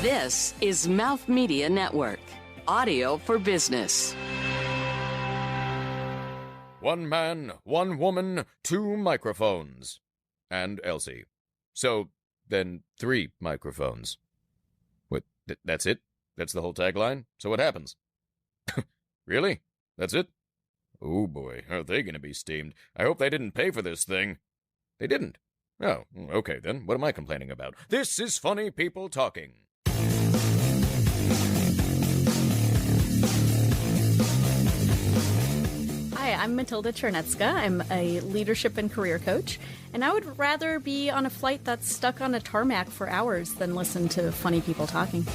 This is Mouth Media Network, audio for business. One man, one woman, two microphones. And Elsie. So, then 3 microphones. What, that's it? That's the whole tagline? So what happens? Really? That's it? Oh boy, are they gonna be steamed. I hope they didn't pay for this thing. They didn't? Oh, okay then. What am I complaining about? This is Funny People Talking. Hi, I'm Matylda Czarnecka. I'm a leadership and career coach, and I would rather be on a flight that's stuck on a tarmac for hours than listen to funny people talking.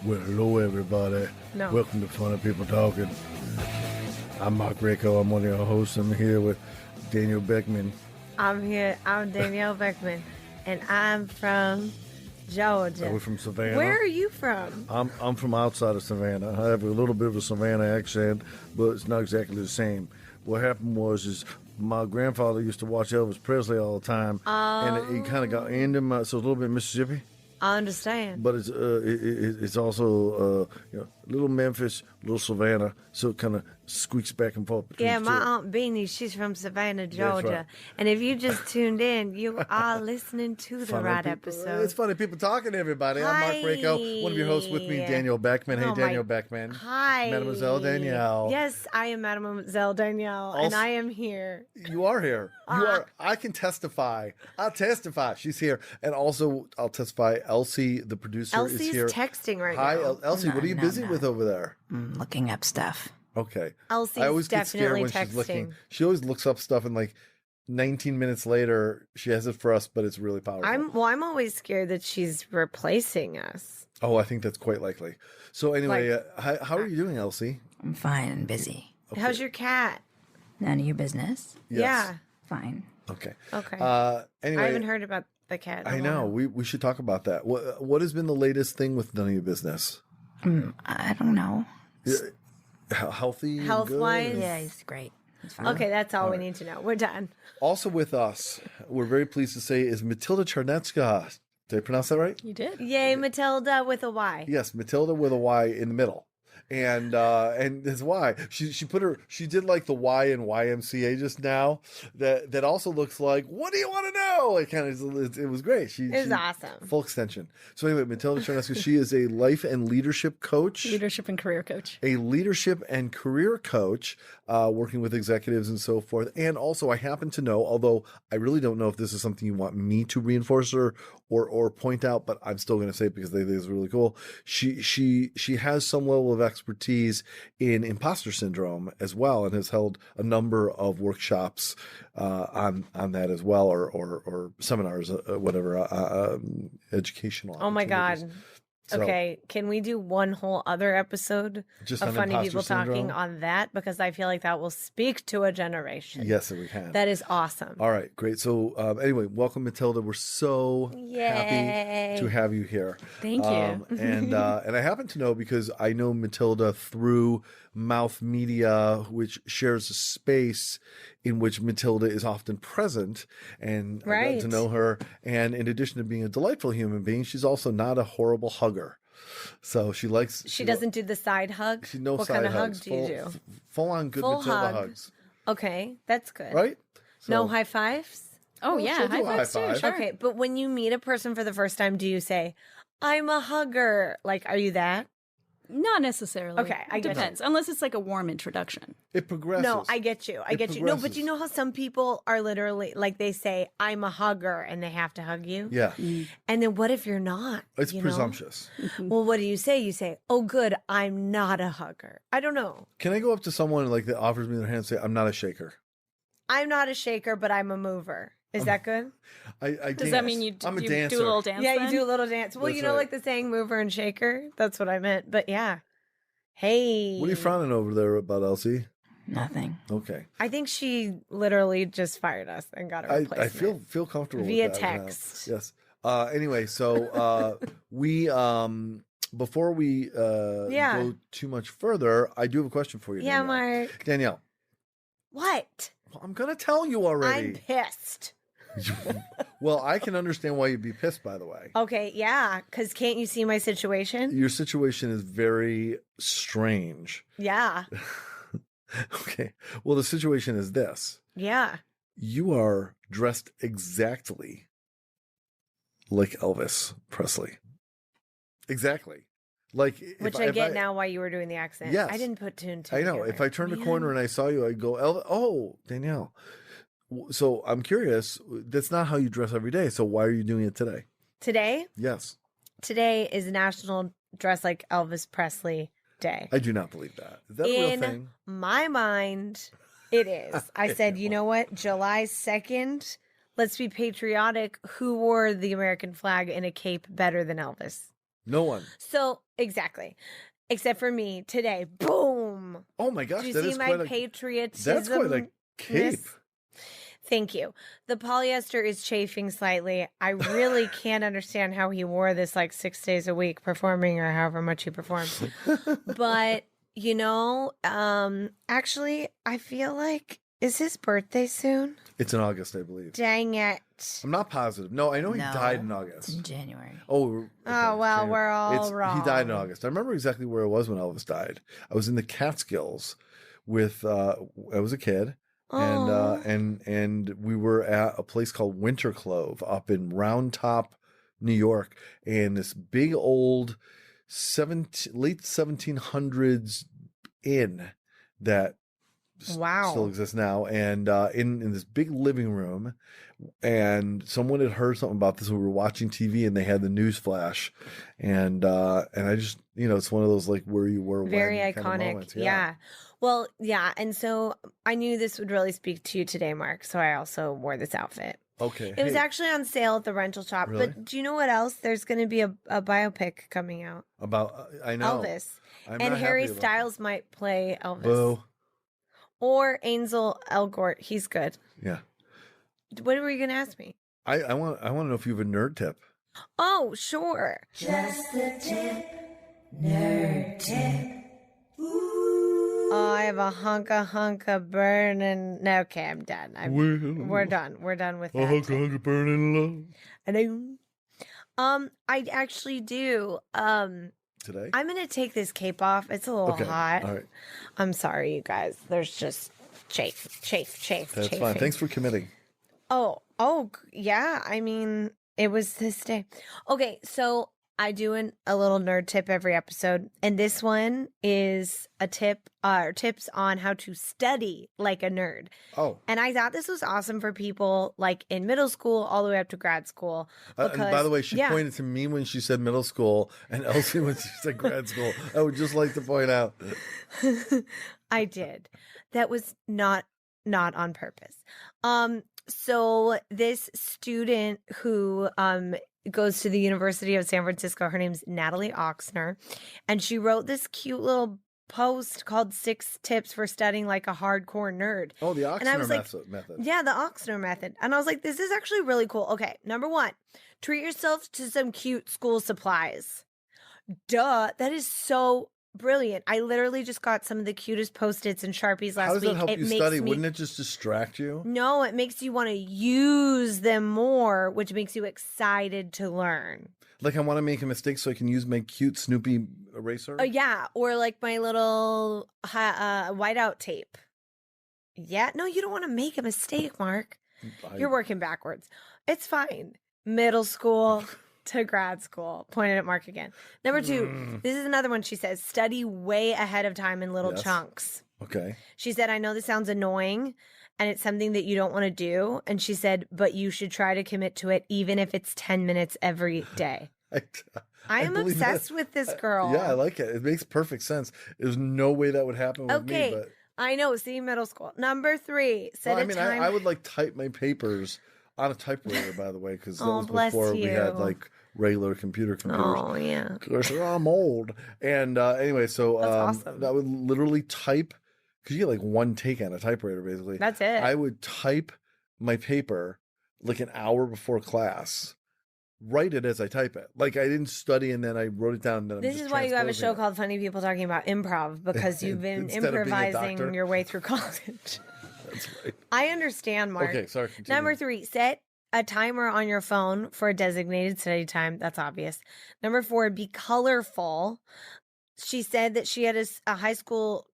Well, hello, everybody. No. Welcome to Funny People Talking. I'm Marc. I'm one of your hosts. I'm here with Danielle Beckman. I'm Danielle Beckman, and I'm from Georgia. We're from Savannah. Where are you from? I'm from outside of Savannah. I have a little bit of a Savannah accent, but it's not exactly the same. What happened was my grandfather used to watch Elvis Presley all the time, and it kind of got into my, so it's a little bit Mississippi. I understand. But it's also little Memphis, little Savannah, so it kind of squeaks back and forth between Yeah, the my two. Aunt Beanie, she's from Savannah, Georgia. right. And if you just tuned in, you are listening to the Funny right people- episode. It's Funny People Talking, everybody. I'm Marc Rako, one of your hosts with me, Hi. Danielle Beckman. Hey, Oh, my- Danielle Beckman. Hi. Mademoiselle Danielle. Yes, I am Mademoiselle Danielle, and Also- I am here. You are here. You are. I can testify. I'll testify. She's here. And also, I'll testify, Elsie, the producer, is Elsie's here. texting right Hi, now. Elsie. What are you busy with over there? Looking up stuff. Okay. Elsie's I always get scared definitely when she's looking. texting. She always looks up stuff and like 19 minutes later, she has it for us, but it's really powerful. I'm always scared that she's replacing us. Oh, I think that's quite likely. So anyway, how are you doing, Elsie? I'm fine and busy. How's your cat? None of your business. Yes. Yeah. Fine. Okay. Okay. Anyway, I haven't heard about the cat. in a I know. while. We should talk about that. What has been the latest thing with none of your business? I don't know. Healthy, and Health-wise? good? Yeah, he's great. He's fine. Okay, that's all we need to know. We're done. Also with us, we're very pleased to say, is Matylda Czarnecka. Did I pronounce that right? You did? Yay, Matylda with a Y. Yes, Matylda with a Y in the middle. And his Y. She did like the Y in YMCA just now. That also looks like, what do you want to know? It was great. It was awesome. Full extension. So anyway, Matylda Czarnecka, she is a life and leadership coach. Leadership and career coach. A leadership and career coach, working with executives and so forth. And also, I happen to know, although I really don't know if this is something you want me to reinforce or point out, but I'm still going to say it because I think it's really cool. She has some level of expertise in imposter syndrome as well, and has held a number of workshops on that as well, or seminars, whatever, educational. Oh my God. opportunities. So, Okay, can we do one whole other episode Just of on Funny imposter People Talking syndrome? on that? Because I feel like that will speak to a generation. Yes, we can. That is awesome. All right, great. So anyway, welcome, Matylda. We're so Yay. happy to have you here. Thank you. And I happen to know because I know Matylda through Mouth Media, which shares a space in which Matylda is often present, and I got Right. to know her. And in addition to being a delightful human being, she's also not a horrible hugger. So she likes. She doesn't do the side hug? She no what side kind of hugs. hug do you do? Full on good Full Matylda hug. hugs, Okay, that's good. right? No So- high fives? Oh, Well, yeah. she'll do High a high fives too. five. Sure. Okay, but when you meet a person for the first time, do you say, I'm a hugger? Like, are you that? Not necessarily. Okay, I It get depends. Unless it's like a warm introduction. It progresses. No, I get you. I It get you. No, but progresses. you know how some people are literally like they say, I'm a hugger, and they have to hug you? Yeah, And then what if you're not? it's you know? presumptuous. Well, what do you say? You say, oh, good, I'm not a hugger. I don't know. Can I go up to someone like that offers me their hand and say, I'm not a shaker? I'm not a shaker, but I'm a mover. Is that good? I Does that dance. mean you, I'm a you dancer. do a little dance? Yeah, then? you do a little dance. Well, That's you know, right. like the saying mover and shaker? That's what I meant. But yeah. Hey. What are you frowning over there about, Elsie? Nothing. Okay. I think she literally just fired us and got a I replacement. feel comfortable Via with that now. text. Yes. Anyway, so we before we Yeah. go too much further, I do have a question for you. Yeah, Danielle. Mark. Danielle, What? I'm gonna tell you already. I'm pissed. Well, I can understand why you'd be pissed, by the way. Okay, yeah, because can't you see my situation? Your situation is very strange. Yeah. Okay. Well, the situation is this. Yeah. You are dressed exactly like Elvis Presley. Exactly. Like Which if I get now why you were doing the accent. Yes. I didn't put two and two I know. together. If I turned a corner and I saw you, I'd go, Elvis. Oh, Danielle. So I'm curious. That's not how you dress every day. So why are you doing it today? Today? Yes. Today is National Dress Like Elvis Presley Day. I do not believe that. Is that a real thing? In my mind, it is. I said, you know what? July 2nd, let's be patriotic. Who wore the American flag in a cape better than Elvis? No one. So, exactly. Except for me today. Boom. Oh my gosh. Do you that see is my quite patriotism? That's quite a cape. Thank you. The polyester is chafing slightly. I really can't understand how he wore this like 6 days a week performing or however much he performed. But, you know, actually, I feel like, is his birthday soon? It's in August, I believe. Dang it. I'm not positive. No, I know he died in It's August. in January. Oh, okay, Oh, well, January. we're all wrong. He died in August. I remember exactly where I was when Elvis died. I was in the Catskills with, I was a kid. Oh. And we were at a place called Winter Clove up in Round Top, New York, and this big old late 1700s inn that still exists now, and in this big living room, and someone had heard something about this. We were watching TV, and they had the news flash, and I just, you know, it's one of those like where you were very when kind of iconic. moments. Yeah. Well, yeah. And so I knew this would really speak to you today, Mark. So I also wore this outfit. Okay. It was actually on sale at the rental shop. Really? But do you know what else? There's going to be a biopic coming out. About I know Elvis. I'm And not Harry happy about Styles might play Elvis. Boo. Or Ansel Elgort. He's good. Yeah. What were you going to ask me? I want to know if you have a nerd tip. Oh, sure. Just the tip, nerd tip. Oh, I have a hunka burning. No, okay, I'm done. We're done. We're done with that. Hunka burning love. I know. I actually do. Today? I'm gonna take this cape off. It's a little hot. All right. I'm sorry, you guys. There's just chafe. That's chafing. fine. Thanks for committing. Oh, yeah. I mean, it was this day. Okay, so I do a little nerd tip every episode, and this one is a tip or tips on how to study like a nerd. Oh. And I thought this was awesome for people like in middle school all the way up to grad school. And by the way, she pointed to me when she said middle school and Elsie when she said grad school. I would just like to point out. I did. That was not on purpose. So this student who goes to the University of San Francisco, her name's Natalie Oxner, and she wrote this cute little post called 6 Tips for Studying Like a Hardcore Nerd. Oh, the Oxner method. Yeah, the Oxner method. And I was like, this is actually really cool. Okay, number 1, treat yourself to some cute school supplies. Duh, that is so brilliant. I literally just got some of the cutest Post-its and Sharpies last week. How does that help you study? Wouldn't it just distract you? No, it makes you want to use them more, which makes you excited to learn. Like I want to make a mistake so I can use my cute Snoopy eraser? Yeah, or like my little whiteout tape. Yeah, no, you don't want to make a mistake, Mark. You're working backwards. It's fine. Middle school to grad school. Pointed at Mark again. Number 2, this is another one she says, study way ahead of time in little chunks. Okay. She said, I know this sounds annoying and it's something that you don't want to do. And she said, but you should try to commit to it even if it's 10 minutes every day. I am obsessed with this girl. Yeah, I like it. It makes perfect sense. There's no way that would happen with me. But... I know. See, middle school. Number 3, set a time. I would like type my papers on a typewriter, by the way, because that was bless before we you. had like regular computers. Oh, yeah. Because I'm old. And anyway, so awesome. I would literally type, because you get like one take on a typewriter, basically. That's it. I would type my paper like an hour before class, write it as I type it. Like I didn't study and then I wrote it down. And this is why you have a show called Funny People Talking About Improv, because you've been improvising your way through college. That's right. I understand, Mark. Okay, sorry. Continue. Number 3, set a timer on your phone for a designated study time. That's obvious. Number 4, be colorful. She said that she had a high school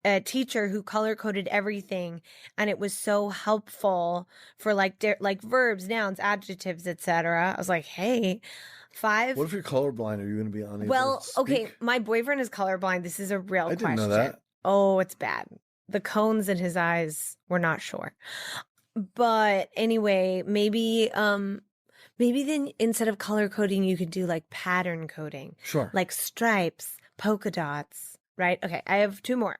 a teacher who color coded everything, and it was so helpful for like verbs, nouns, adjectives, etc. I was like, hey. 5. What if you're colorblind? Are you going to be unable Well, to speak? okay, my boyfriend is colorblind. This is a real question. I didn't know that. Oh, it's bad. The cones in his eyes, we're not sure. But anyway, maybe then instead of color coding, you could do like pattern coding. Sure. Like stripes, polka dots, right? Okay, I have 2 more.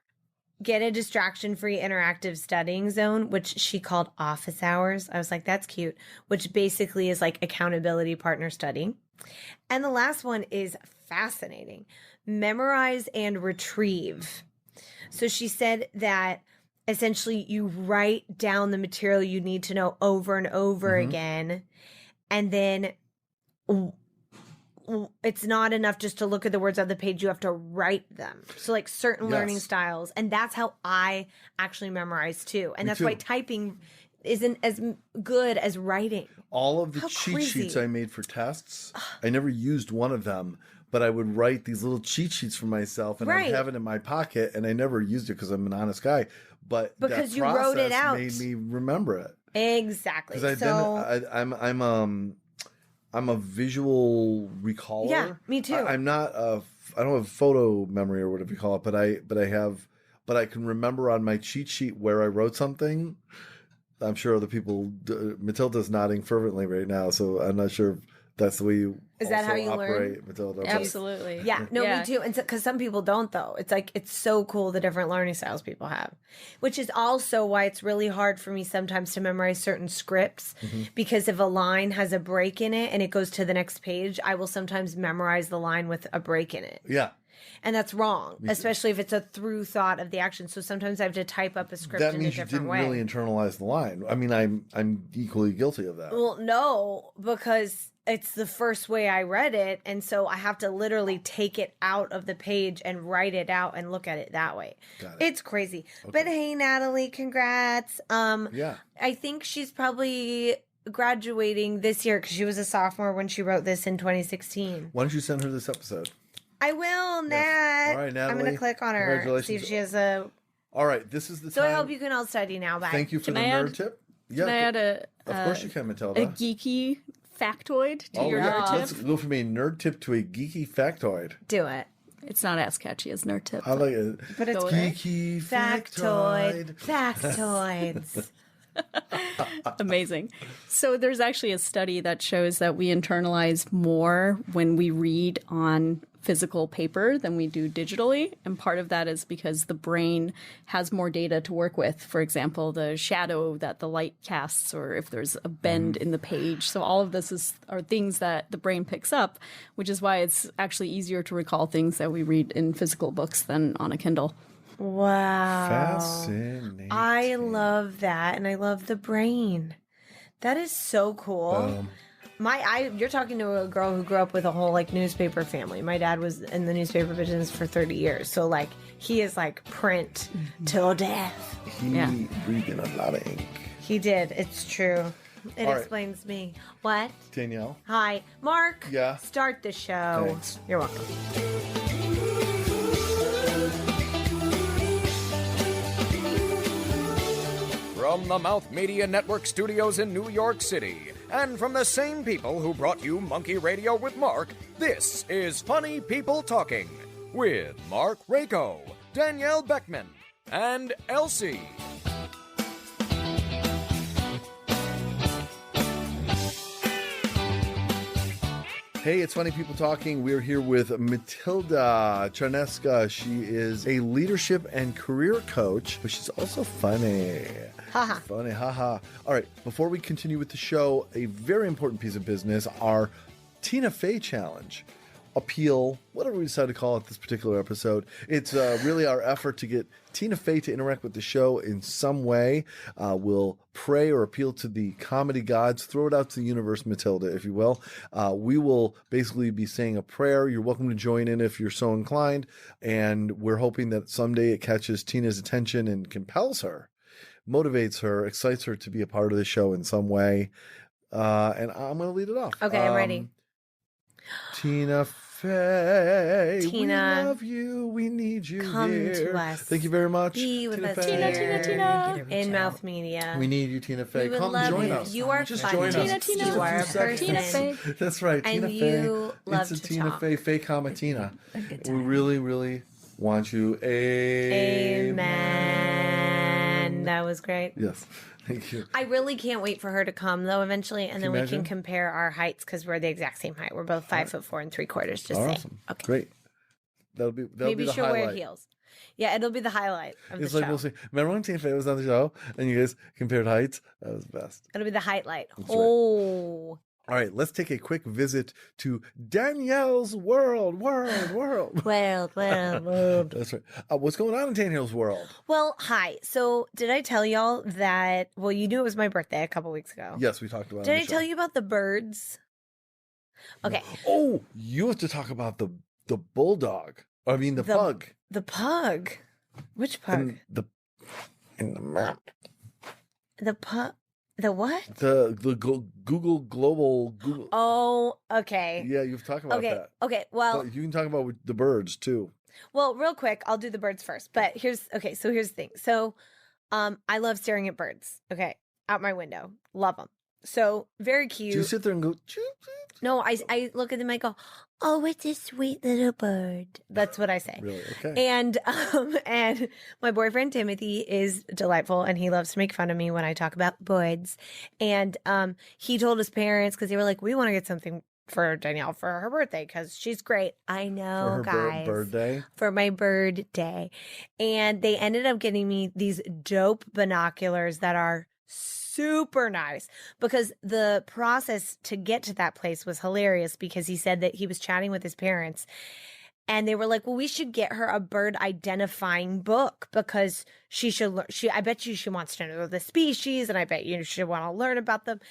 Get a distraction-free interactive studying zone, which she called office hours. I was like, that's cute, which basically is like accountability partner studying. And the last one is fascinating. Memorize and retrieve. So she said that essentially you write down the material you need to know over and over again. And then it's not enough just to look at the words on the page. You have to write them. So like certain learning styles. And that's how I actually memorize too. And that's why typing isn't as good as writing. All of the cheat sheets I made for tests, I never used one of them, but I would write these little cheat sheets for myself, and I'd have it in my pocket, and I never used it because I'm an honest guy. But because that you wrote it out, made me remember it. Exactly. Because I'm a visual recaller. Yeah, me too. I don't have photo memory or whatever you call it, but I can remember on my cheat sheet where I wrote something. I'm sure other people. Matylda's nodding fervently right now, so I'm not sure if that's the way you. Is that how you operate, learn? Matylda? Absolutely. Yeah. No, me too. And because some people don't, though. It's like it's so cool the different learning styles people have, which is also why it's really hard for me sometimes to memorize certain scripts because if a line has a break in it and it goes to the next page, I will sometimes memorize the line with a break in it. Yeah. And that's wrong, especially if it's a through thought of the action. So sometimes I have to type up a script in a different way. That means you didn't really internalize the line. I mean, I'm equally guilty of that. Well, no, because it's the first way I read it, and so I have to literally take it out of the page and write it out and look at it that way. Got it. It's crazy. Okay. But hey, Natalie, congrats. Yeah. I think she's probably graduating this year because she was a sophomore when she wrote this in 2016. Why don't you send her this episode? I will, Nat. Yes. All right, Natalie. I'm going to click on her, see if she has a... All right, this is the time. So I hope you can all study now. Bye. Thank you for the nerd tip. Yeah, can I add of course you can, Matylda. A geeky factoid to your nerd tip? Let's go from a nerd tip to a geeky factoid. Do it. It's not as catchy as nerd tip. I like it. But it's geeky factoid. Factoids. Amazing. So there's actually a study that shows that we internalize more when we read on physical paper than we do digitally. And part of that is because the brain has more data to work with. For example, the shadow that the light casts, or if there's a bend in the page. So all of this are things that the brain picks up, which is why it's actually easier to recall things that we read in physical books than on a Kindle. Wow. Fascinating. I love that. And I love the brain. That is so cool. You're talking to a girl who grew up with a whole like newspaper family. My dad was in the newspaper business for 30 years. So like he is like print till death. He breathed in a lot of ink. He did. It's true. It explains me. What? Danielle. Hi. Marc. Yeah. Start the show. Thanks. You're welcome. From the Mouth Media Network studios in New York City, and from the same people who brought you Monkey Radio with Marc, this is Funny People Talking with Marc Rako, Danielle Beckman, and Elsie. Hey, it's Funny People Talking. We're here with Matylda Czarnecka. She is a leadership and career coach, but she's also funny. Haha. Funny, haha. All right, before we continue with the show, a very important piece of business, our Tina Fey challenge. Appeal, whatever we decide to call it this particular episode. It's really our effort to get Tina Fey to interact with the show in some way. We'll pray or appeal to the comedy gods, throw it out to the universe, Matylda, if you will. We will basically be saying a prayer. You're welcome to join in if you're so inclined. And we're hoping that someday it catches Tina's attention and compels her. motivates her, excites her to be a part of the show in some way. And I'm going to lead it off. Okay, I'm ready. Tina Fey, Tina, we love you. We need you come here. to us. Thank you very much. Be with Tina us Fey. Tina. in Mouth Media. We need you, Tina Fey. We would Come love join you. us. You are Just fun. join Tina, us. Tina. Just You a are few a seconds. Tina person. That's right. And Tina you Fey. love It's a to Tina talk. Fey, Fey, comma Tina. A good We time. really, really want you. Amen. That was great. Yes. Thank you. I really can't wait for her to come though eventually, and then you we imagine? can compare our heights because we're the exact same height. We're both 5'4" 3/4. Just saying. Awesome. Okay. Great. That'll be Maybe the she'll highlight. wear heels. Yeah, it'll be the highlight of It's the like show. we'll see. Remember when Tina Fey was on the show and you guys compared heights? That was the best. It'll be the highlight. right. Oh. All right, let's take a quick visit to Danielle's world. Well. That's right. What's going on in Danielle's world? Well, hi. So, did I tell y'all that? Well, you knew it was my birthday a couple weeks ago. Yes, we talked about it. Did I tell you about the birds? Okay. Oh, you have to talk about the bulldog. I mean the pug. The pug. Which pug? In the map. The pug. The what? The Google Global Google. Oh, okay. Yeah, you've talked about Okay. that. Okay. Well, But you can talk about the birds too. well, real quick, I'll do the birds first. But here's the thing. So, I love staring at birds. Okay, out my window, love them. So very cute. Do you sit there and go? Choo, choo? No, I look at them. I go, oh, it's a sweet little bird. That's what I say. Really? Okay. And my boyfriend Timothy is delightful, and he loves to make fun of me when I talk about birds. And he told his parents because they were like, we want to get something for Danielle for her birthday because she's great. I know, For her guys. bird day. For my bird day. And they ended up getting me these dope binoculars that are super nice because the process to get to that place was hilarious because he said that he was chatting with his parents and they were like, well, we should get her a bird identifying book because she should I bet you she wants to know the species and I bet you should want to learn about them.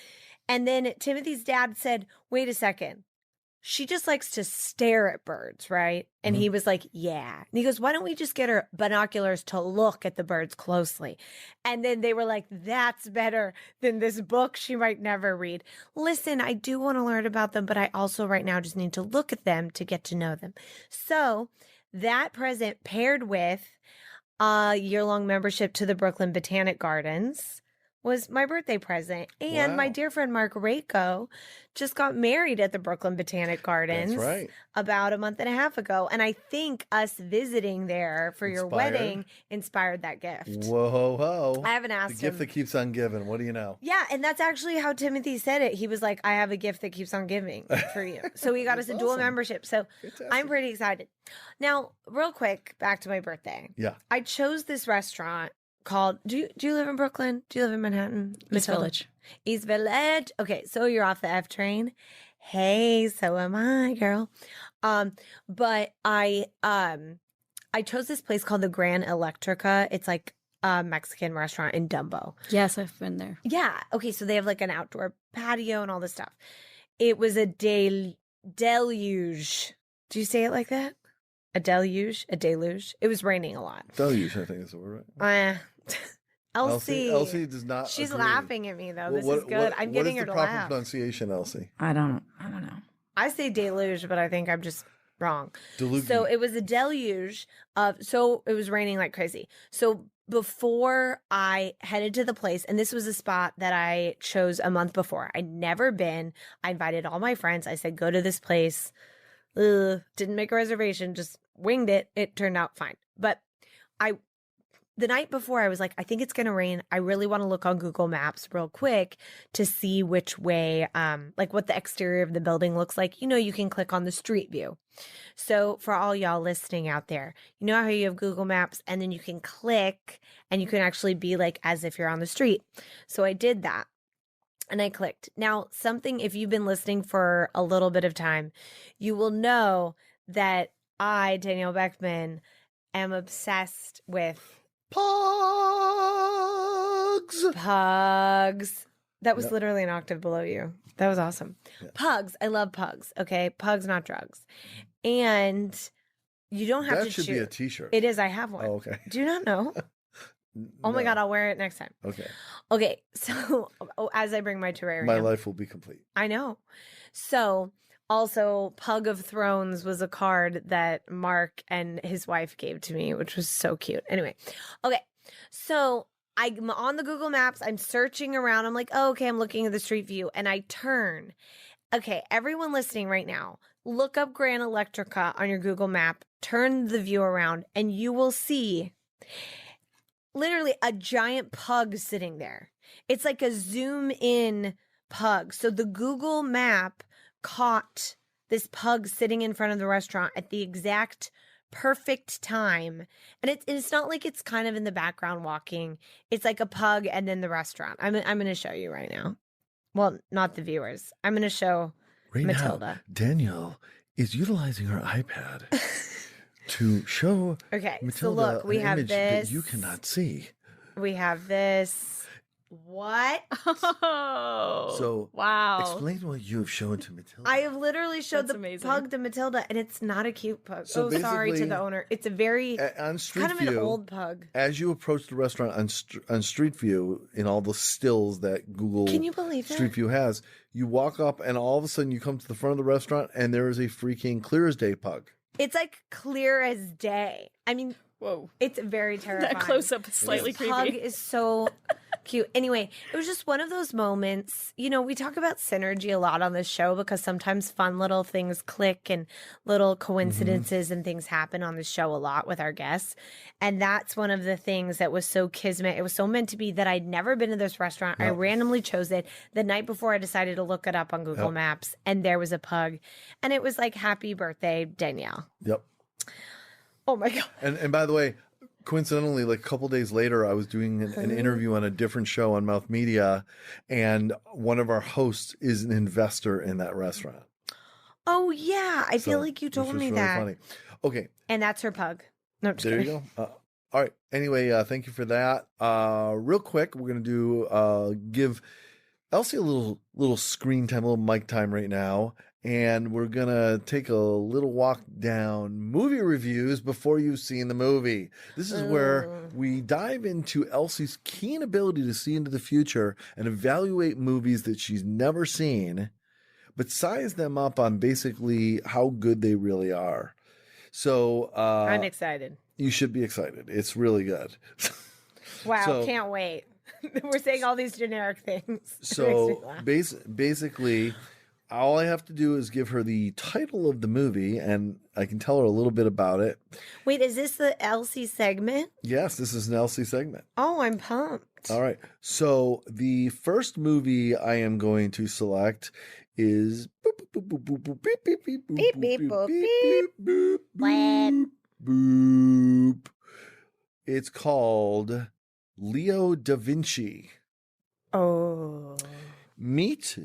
And then Timothy's dad said, wait a second. She just likes to stare at birds, right? And he was like, yeah. And he goes, why don't we just get her binoculars to look at the birds closely? And then they were like, that's better than this book she might never read. Listen, I do want to learn about them, but I also right now just need to look at them to get to know them. So that present paired with a year-long membership to the Brooklyn Botanic Gardens was my birthday present. And my Wow. dear friend Marc just got married at the Brooklyn Botanic Gardens That's right. about a month and a half ago. And I think us visiting there for your Inspired? wedding inspired that gift. Whoa, whoa. I haven't The asked gift him. that keeps on giving. What do you know? Yeah, and that's actually how Timothy said it. He was like, I have a gift that keeps on giving for you. So he got us a dual awesome. membership. So Fantastic. I'm pretty excited. Now, real quick, back to my birthday. Yeah. I chose this restaurant called do you live in Brooklyn? Do you live in Manhattan? East Matylda? Village. East Village. Okay, so you're off the F train. Hey, so am I, girl. But I chose this place called the Grand Electrica. It's like a Mexican restaurant in Dumbo. Yes, I've been there. Yeah. Okay, so they have like an outdoor patio and all this stuff. It was a deluge. Do you say it like that? A deluge? A deluge? It was raining a lot. Deluge, I think is the word, right? Elsie. Elsie does not. She's agree. laughing at me though. Well, This is good. I'm getting her to What is the proper laugh. pronunciation, Elsie? I don't know. I say deluge, but I think I'm just wrong. Deluge. So it was a deluge of, so it was raining like crazy. So before I headed to the place, and this was a spot that I chose a month before. I'd never been. I invited all my friends. I said, go to this place. Didn't make a reservation, just winged it. It turned out fine. But the night before I was like, I think it's going to rain. I really want to look on Google Maps real quick to see which way, like what the exterior of the building looks like. You know, you can click on the street view. So for all y'all listening out there, you know how you have Google Maps and then you can click and you can actually be like as if you're on the street. So I did that. And I clicked. Now, something, if you've been listening for a little bit of time, you will know that I, Danielle Beckman, am obsessed with Pugs. pugs. That was Yep. literally an octave below you. That was awesome. Yeah. Pugs. I love pugs. Okay. Pugs, not drugs. And you don't have That to should choose. be a T-shirt. It is. I have one. Oh, okay. Do you not know? Oh my No. God, I'll wear it next time. Okay. Okay, so as I bring my terrarium. My life will be complete. I know. So also, Pug of Thrones was a card that Marc and his wife gave to me, which was so cute. Anyway, okay, so I'm on the Google Maps. I'm searching around. I'm like, oh, okay, I'm looking at the street view, and I turn. Okay, everyone listening right now, look up Grand Electrica on your Google map, turn the view around, and you will see literally a giant pug sitting there. It's like a zoom in pug. So the Google map caught this pug sitting in front of the restaurant at the exact perfect time. And it's not like it's kind of in the background walking. It's like a pug and then the restaurant. I'm going to show you right now. Well, not the viewers. I'm going to show Right Matylda. now, Danielle is utilizing her iPad to show Okay, Matylda so look, we an have image this. that you cannot see. We have this. What? Oh, So wow. explain what you have shown to Matylda. I have literally showed That's the amazing. pug to Matylda, and it's not a cute pug. So Sorry to basically, the owner. It's a very On Street kind of View, an old pug. as you approach the restaurant on Street View, in all the stills that Google Can you believe that? Street View has, you walk up and all of a sudden you come to the front of the restaurant and there is a freaking clear as day pug. It's like clear as day. I mean, Whoa. it's very terrifying. That close up is slightly This pug creepy. is so cute. Anyway, it was just one of those moments. You know, we talk about synergy a lot on this show because sometimes fun little things click and little coincidences and things happen on the show a lot with our guests. And that's one of the things that was so kismet. It was so meant to be that I'd never been to this restaurant. I randomly chose it the night before I decided to look it up on Google Maps, and there was a pug. And it was like, happy birthday, Danielle. Yep. Oh my God. And by the way, coincidentally, like a couple days later, I was doing an interview on a different show on Mouth Media, and one of our hosts is an investor in that restaurant. Oh yeah, I feel So, like you which told was me really that. Funny. Okay, And that's her pug. No, I'm just there kidding. you go. All right. Anyway, thank you for that. Real quick, we're gonna do give Elsie a little screen time, a little mic time right now, and we're gonna take a little walk down movie reviews before you've seen the movie. This is where we dive into Elsie's keen ability to see into the future and evaluate movies that she's never seen, but size them up on basically how good they really are. So I'm excited. you should be excited. It's really good. Wow, So- can't wait. We're saying all these generic things. It makes me So laugh. basically, all I have to do is give her the title of the movie, and I can tell her a little bit about it. Wait, is this the Elsie segment? Yes, this is an Elsie segment. Oh, I'm pumped. All right. So the first movie I am going to select is Beep, beep, boop, boop, What? boop. It's called Leo Da Vinci. Oh. Meet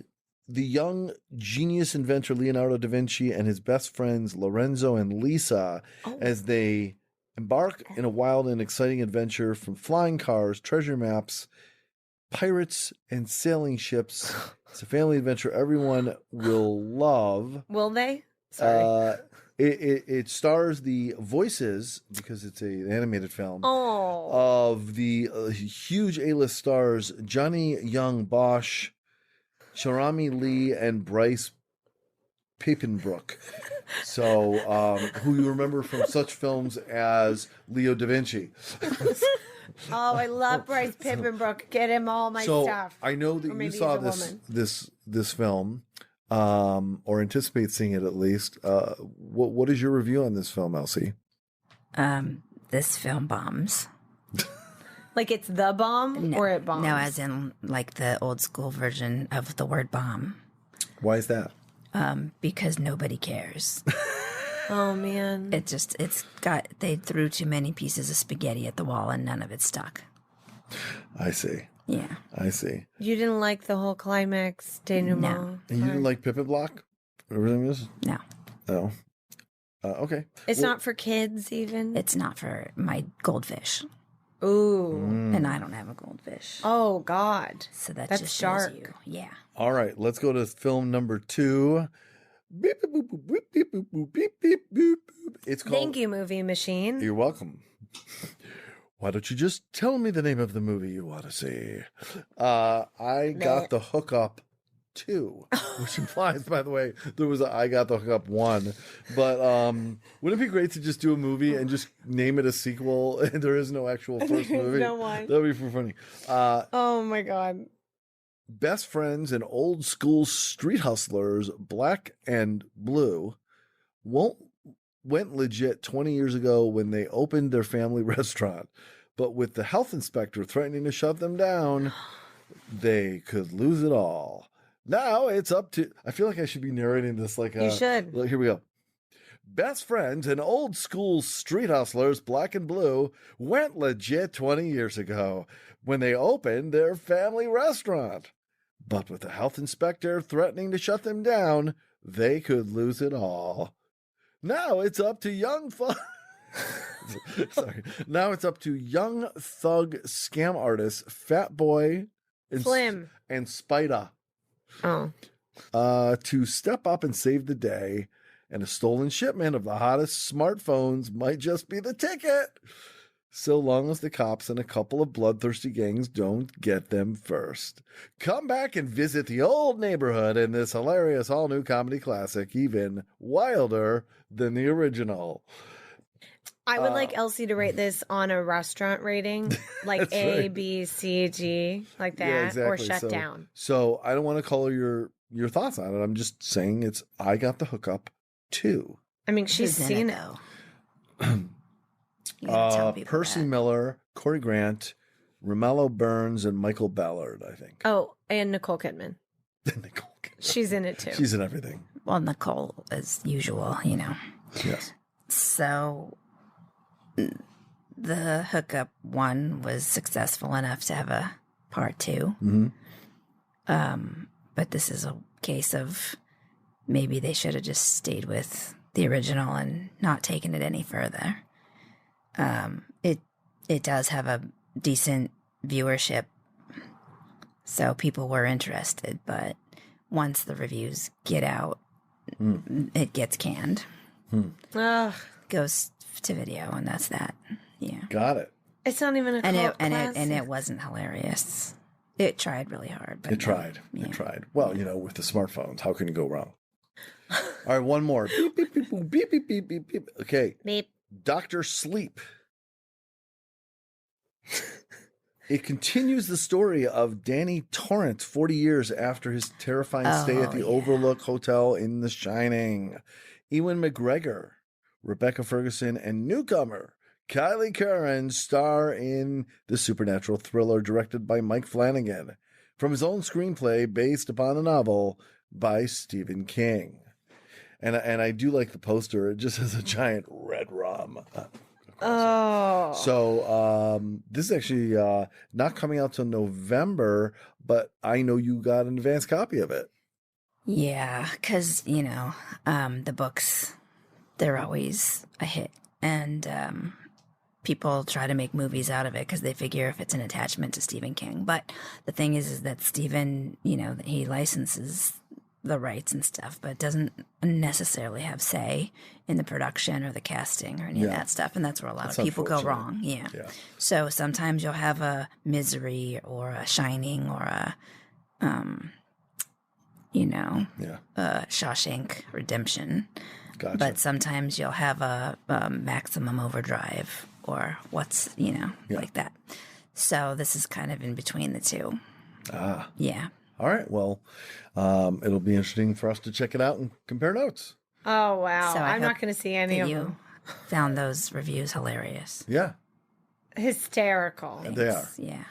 the young genius inventor Leonardo da Vinci and his best friends Lorenzo and Lisa as they embark in a wild and exciting adventure from flying cars, treasure maps, pirates, and sailing ships. It's a family adventure everyone will love. Will they? Sorry. It stars the voices, because it's an animated film, Oh. of the huge A-list stars Johnny Young Bosch, Sharami Lee, and Bryce Papenbrook. So, who you remember from such films as Leo Da Vinci. Oh, I love Bryce Pippenbrook. Get him all my So stuff. I know that Or you maybe saw he's a this film, or anticipate seeing it at least. What is your review on this film, Elsie? This film bombs. Like it's the bomb or it bombs? No, as in like the old school version of the word bomb. Why is that? Because nobody cares. Oh, man. They threw too many pieces of spaghetti at the wall and none of it stuck. I see. Yeah. I see. You didn't like the whole climax denouement? And you didn't like Pippin Block? Everything is? No, Oh. Okay. It's Well, not for kids even? it's not for my goldfish. Ooh. And I don't have a goldfish. Oh, God. So that That's just dark. shows you. Yeah. All right. Let's go to film number 2. Beep, boop, boop, boop, beep, beep, boop, beep, beep, boop, boop. It's called... Thank you, movie machine. You're welcome. Why don't you just tell me the name of the movie you want to see? I Got the Hookup 2, which implies, by the way, there was a I Got the Hookup 1. But wouldn't it be great to just do a movie and just name it a sequel and there is no actual first movie? No one. That would be funny. Oh my God. Best friends and old school street hustlers, Black and Blue, went legit 20 years ago when they opened their family restaurant. But with the health inspector threatening to shut them down, they could lose it all. Now it's up to... I feel like I should be narrating this like You should. Here we go. Best friends and old school street hustlers, Black and Blue, went legit 20 years ago when they opened their family restaurant. But with the health inspector threatening to shut them down, they could lose it all. Now it's up to young Now it's up to young thug scam artists Fat Boy and Slim and Spider Oh. to step up and save the day. And a stolen shipment of the hottest smartphones might just be the ticket, so long as the cops and a couple of bloodthirsty gangs don't get them first. Come back and visit the old neighborhood in this hilarious all-new comedy classic, even wilder than the original. I would like Elsie to rate this on a restaurant rating, like A, right. B, C, G, like that, Yeah, exactly. or shut down. So I don't want to call your thoughts on it. I'm just saying it's I Got the Hookup 2. I mean, she's Who's in seen it, it. though? You gotta tell people Percy that. Miller, Corey Grant, Romello Burns, and Michael Ballard, I think. Oh, and Nicole Kidman. Nicole Kidman. She's in it too. She's in everything. Well, Nicole, as usual, you know. Yes. So the hookup one was successful enough to have a part 2. Mm-hmm. But this is a case of maybe they should have just stayed with the original and not taken it any further. It does have a decent viewership, so people were interested, but once the reviews get out, it gets canned. Ugh, Goes to video, and that's that. Yeah. Got it. it's not even a cult classic. And it wasn't hilarious. It tried really hard, but It tried. yeah. It tried. Well, with the smartphones, how can you go wrong? All right, one more. Beep, beep, beep, boop, beep, beep, beep, beep, beep. Okay. Beep. Dr. Sleep. It continues the story of Danny Torrance 40 years after his terrifying stay at the Overlook Hotel in The Shining. Ewan McGregor, Rebecca Ferguson, and newcomer Kylie Curran star in the supernatural thriller directed by Mike Flanagan from his own screenplay based upon a novel by Stephen King. And I do like the poster. It just has a giant red rum. Oh. So this is actually not coming out till November, but I know you got an advance copy of it. Yeah, because, the books, they're always a hit. And people try to make movies out of it because they figure if it's an attachment to Stephen King. But the thing is that Stephen, he licenses the rights and stuff, but doesn't necessarily have say in the production or the casting or any of that stuff. And that's where a lot of people go wrong. Yeah. So sometimes you'll have a Misery or a Shining or a, Shawshank Redemption. Gotcha. But sometimes you'll have a Maximum Overdrive or like that. So this is kind of in between the two. Ah. Yeah. All right. Well, it'll be interesting for us to check it out and compare notes. Oh, wow. So I'm not going to see any of you them. Found those reviews hilarious. Yeah. Hysterical. They are. Yeah.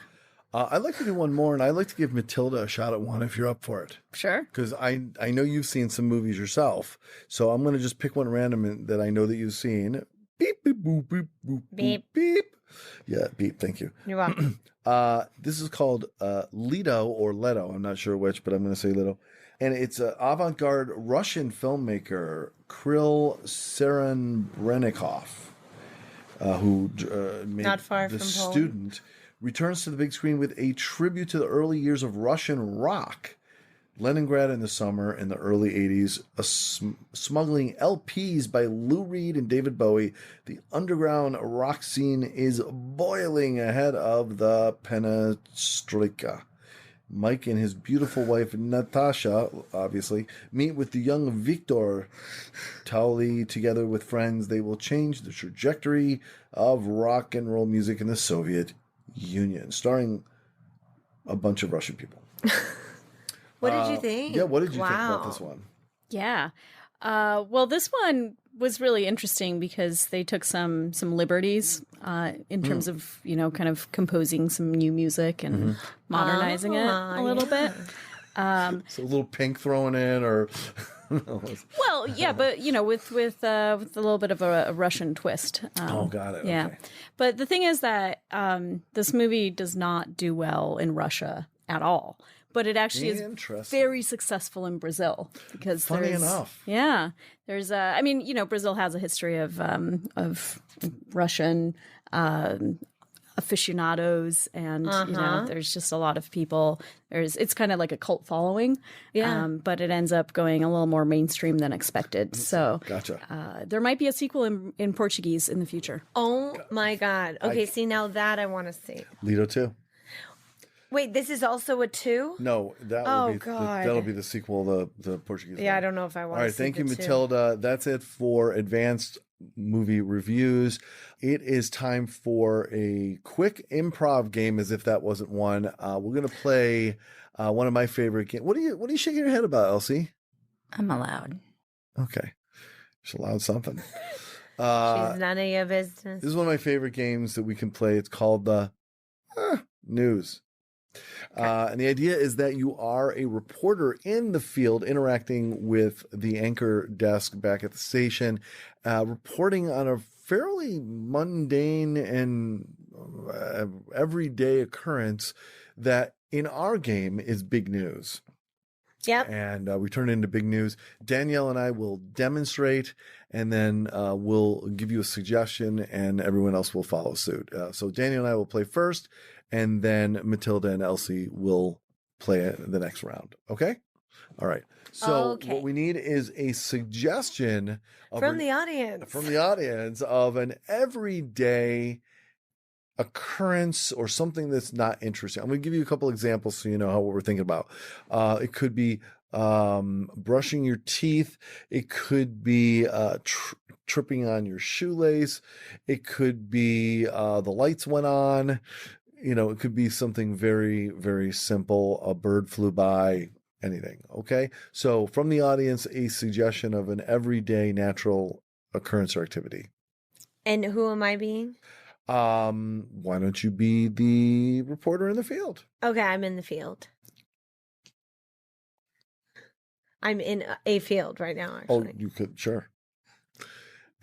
I'd like to do one more, and I'd like to give Matylda a shot at one if you're up for it. Sure. Because I know you've seen some movies yourself. So I'm going to just pick one random that I know that you've seen. Beep, beep, boop, beep, boop, Beep. beep. Yeah, beep. Thank you. You're welcome. This is called Lido or Leto. I'm not sure which, but I'm going to say Lido. And it's an avant-garde Russian filmmaker, Kirill Serebrennikov, who made Not far The from Poland. Student, returns to the big screen with a tribute to the early years of Russian rock. Leningrad in the summer in the early 80s, smuggling LPs by Lou Reed and David Bowie. The underground rock scene is boiling ahead of the perestroika. Mike and his beautiful wife, Natasha, obviously, meet with the young Viktor Tauli. Together with friends, they will change the trajectory of rock and roll music in the Soviet Union, starring a bunch of Russian people. What did you think? Yeah, what did you think about this one? Yeah. Well, this one was really interesting because they took some liberties in terms of, kind of composing some new music and modernizing it a little bit. So a little Pink thrown in, or Well, yeah, but with a little bit of a Russian twist. Got it. Yeah, Okay. but the thing is that this movie does not do well in Russia at all. But it actually is Interesting. very successful in Brazil because Funny there's, enough. yeah, there's Brazil has a history of Russian aficionados, and there's just a lot of people. It's kind of like a cult following, but it ends up going a little more mainstream than expected. So, Gotcha. there might be a sequel in Portuguese in the future. Oh my God. Okay, see, now that I want to see. Lido 2. Wait, this is also a 2? No, that'll be the sequel, the Portuguese. Yeah, one. I don't know if I want All to right, see thank you, the 2. Matylda. That's it for advanced movie reviews. It is time for a quick improv game, as if that wasn't one. We're gonna play one of my favorite games. What are you shaking your head about, Elsie? I'm allowed. Okay, she's allowed something. She's none of your business. This is one of my favorite games that we can play. It's called the News. And the idea is that you are a reporter in the field interacting with the anchor desk back at the station, reporting on a fairly mundane and everyday occurrence that in our game is big news. Yep. And we turn it into big news. Danielle and I will demonstrate, and then we'll give you a suggestion, and everyone else will follow suit. So Danielle and I will play first, and then Matylda and Elsie will play it the next round. Okay? All right. So what we need is a suggestion from the audience. From the audience of an everyday occurrence or something that's not interesting. I'm going to give you a couple examples so you know what we're thinking about. It could be brushing your teeth. It could be tripping on your shoelace. It could be the lights went on. It could be something very, very simple. A bird flew by, anything. Okay. So from the audience, a suggestion of an everyday natural occurrence or activity. And who am I being? Why don't you be the reporter in the field? Okay, I'm in the field. I'm in a field right now, actually. Oh, you could, sure.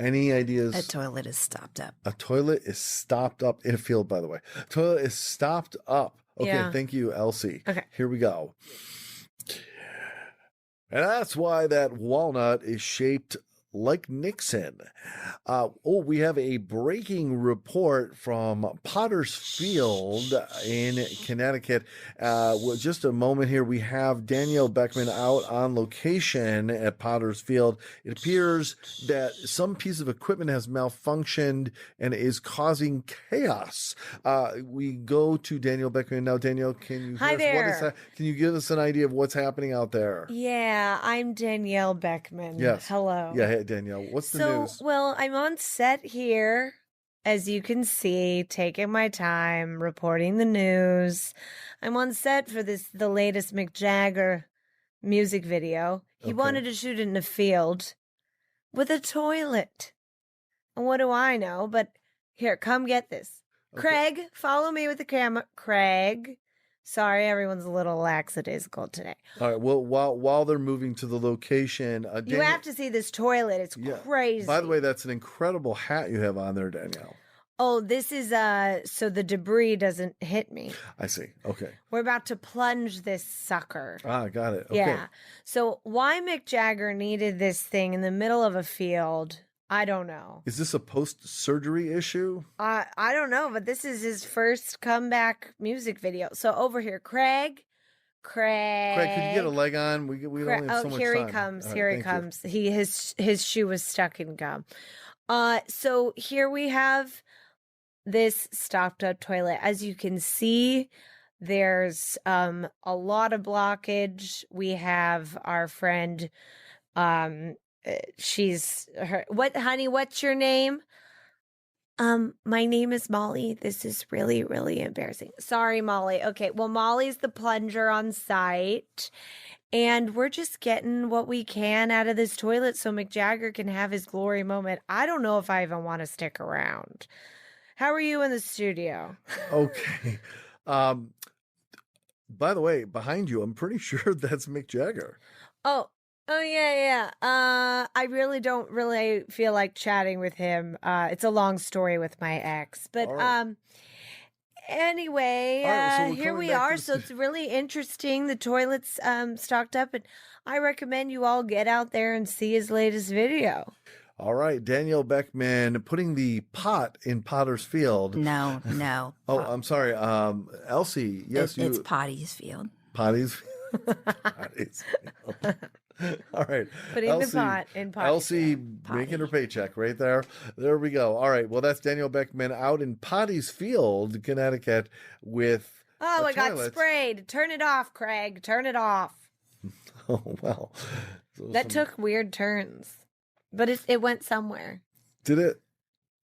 Any ideas? A toilet is stopped up. A toilet is stopped up in a field, by the way. A toilet is stopped up. Okay, Yeah. Thank you, Elsie. Okay. Here we go. And that's why that walnut is shaped like Nixon. We have a breaking report from Potter's Field in Connecticut. Just a moment here. We have Danielle Beckman out on location at Potter's Field. It appears that some piece of equipment has malfunctioned and is causing chaos. We go to Danielle Beckman now. Danielle, can you Hi there. Can you give us an idea of what's happening out there? Yeah, I'm Danielle Beckman. Yes. Hello. Yeah, hey, Danielle, what's the news? Well, I'm on set here, as you can see, taking my time, reporting the news. I'm on set for the latest Mick Jagger music video. He wanted to shoot it in a field with a toilet. And what do I know? But here, come get this. Okay. Craig, follow me with the camera. Craig. Sorry, everyone's a little lackadaisical today. All right. Well, while they're moving to the location, You have to see this toilet. It's crazy. By the way, that's an incredible hat you have on there, Danielle. Oh, this is so the debris doesn't hit me. I see. Okay. We're about to plunge this sucker. Got it. Okay. Yeah. So why Mick Jagger needed this thing in the middle of a field, I don't know. Is this a post-surgery issue? I don't know, but this is his first comeback music video. So over here, Craig, Craig. Craig, could you get a leg on? We only have so much here time. he comes. All right, Here he thank you. comes. His shoe was stuck in gum. So here we have this stopped up toilet. As you can see, there's a lot of blockage. We have our friend. Honey, what's your name? My name is Molly. This is really, really embarrassing. Sorry, Molly. Okay, well, Molly's the plunger on site, and we're just getting what we can out of this toilet so Mick Jagger can have his glory moment. I don't know if I even want to stick around. How are you in the studio? Okay. By the way, behind you, I'm pretty sure that's Mick Jagger. Oh yeah. I really don't really feel like chatting with him. It's a long story with my ex, but All right. anyway, All right, so we're here coming we back to are. the So it's really interesting. The toilet's stocked up, and I recommend you all get out there and see his latest video. All right, Danielle Beckman putting the pot in Potter's Field. No. Oh, I'm sorry. Elsie, yes, It's Potty's Field. Potty's. Potty's Field. All right. Putting the pot in Potter's Elsie Field. making her paycheck right there. There we go. All right. Well, that's Danielle Beckman out in Potty's Field, Connecticut with Oh, a I got toilet. sprayed. Turn it off, Craig. Turn it off. Oh, well. So That took weird turns, but it went somewhere. Did it?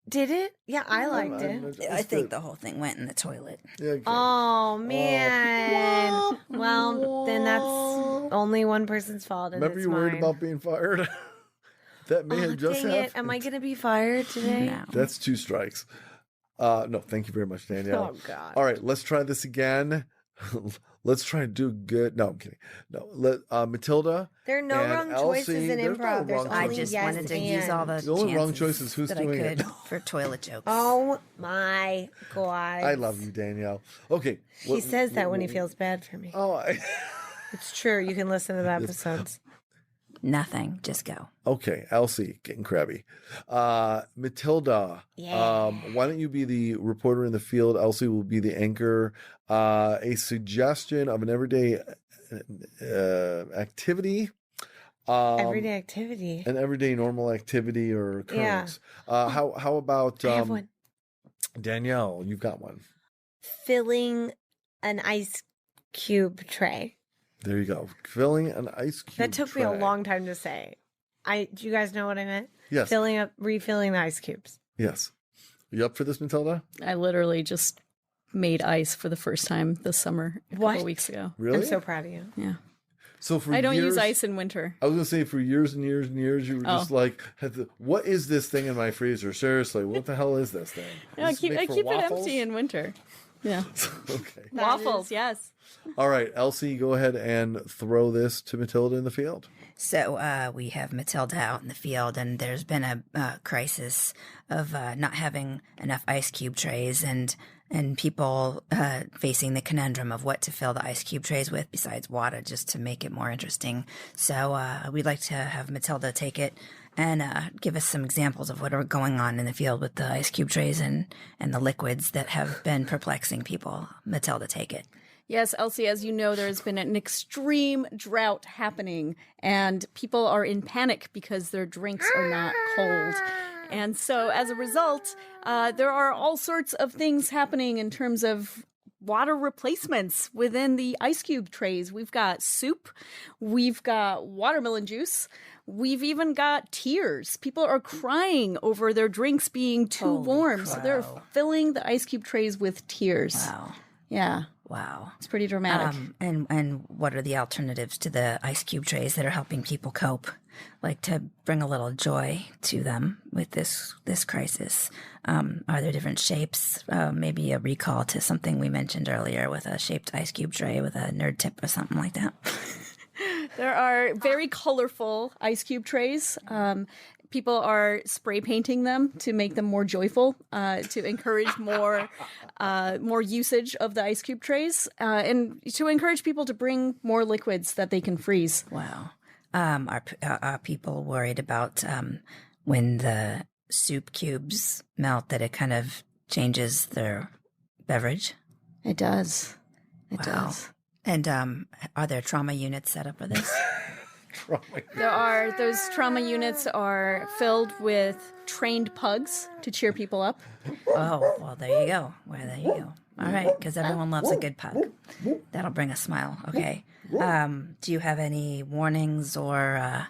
Did it? Yeah, I liked it. I think the whole thing went in the toilet. Yeah, okay. Oh man. Well, then that's only one person's fault. And Remember it's you worried mine. about being fired? That may have just dang happened. it. Am I going to be fired today? No. That's 2 strikes. No, thank you very much, Danielle. Oh, God. All right, let's try this again. Let's try to do good. No, I'm kidding. No, Matylda. There are no and wrong Elsie, choices in there's no improv. There's wrong I only just yes wanted to and. use all the The only wrong chances choice is who's that doing I it. could for toilet jokes. Oh my God. I love you, Danielle. Okay. He says that when he feels bad for me. Oh, It's true. You can listen to the episodes. Nothing. Just go. okay. Elsie, getting crabby. Matylda. Yeah. Why don't you be the reporter in the field? Elsie will be the anchor. A suggestion of an everyday activity. Everyday activity. An everyday normal activity or Yeah. occurrence. How about I have one. Danielle? You've got one. Filling an ice cube tray. There you go. Filling an ice cube. That took me a tray. long time to say. Do you guys know what I meant? Yes. Refilling the ice cubes. Yes. You up for this, Matylda? I literally just made ice for the first time this summer a What? couple weeks ago. Really? I'm so proud of you. Yeah. So for I don't use years- ice in winter. I was gonna say for years and years and years, you were Oh. just like, "What is this thing in my freezer? Seriously, what the hell is this thing?" Yeah, Is this I made for keep it waffles?" empty in winter. Yeah. Okay. Waffles, yes. All right, Elsie, go ahead and throw this to Matylda in the field. So we have Matylda out in the field, and there's been a crisis of not having enough ice cube trays, and people facing the conundrum of what to fill the ice cube trays with besides water, just to make it more interesting. So we'd like to have Matylda take it and give us some examples of what are going on in the field with the ice cube trays and the liquids that have been perplexing people. Matylda, take it. Yes, Elsie, as you know, there's been an extreme drought happening, and people are in panic because their drinks are not cold. And so as a result, there are all sorts of things happening in terms of water replacements within the ice cube trays. We've got soup, we've got watermelon juice, we've even got tears. People are crying over their drinks being too Holy warm, so they're crow. filling the ice cube trays with tears. Wow. Yeah, Wow. it's pretty dramatic. And what are the alternatives to the ice cube trays that are helping people cope, like to bring a little joy to them with this crisis? Are there different shapes? Maybe a recall to something we mentioned earlier with a shaped ice cube tray with a nerd tip or something like that. There are very colorful ice cube trays. People are spray painting them to make them more joyful, to encourage more usage of the ice cube trays, and to encourage people to bring more liquids that they can freeze. Wow. Are people worried about when the soup cubes melt that it kind of changes their beverage? It does. It Wow. does. And are there trauma units set up for this? Those trauma units are filled with trained pugs to cheer people up. Oh, well, there you go. Well, there you go. All right, because everyone loves a good pug. That'll bring a smile. Okay. Do you have any warnings or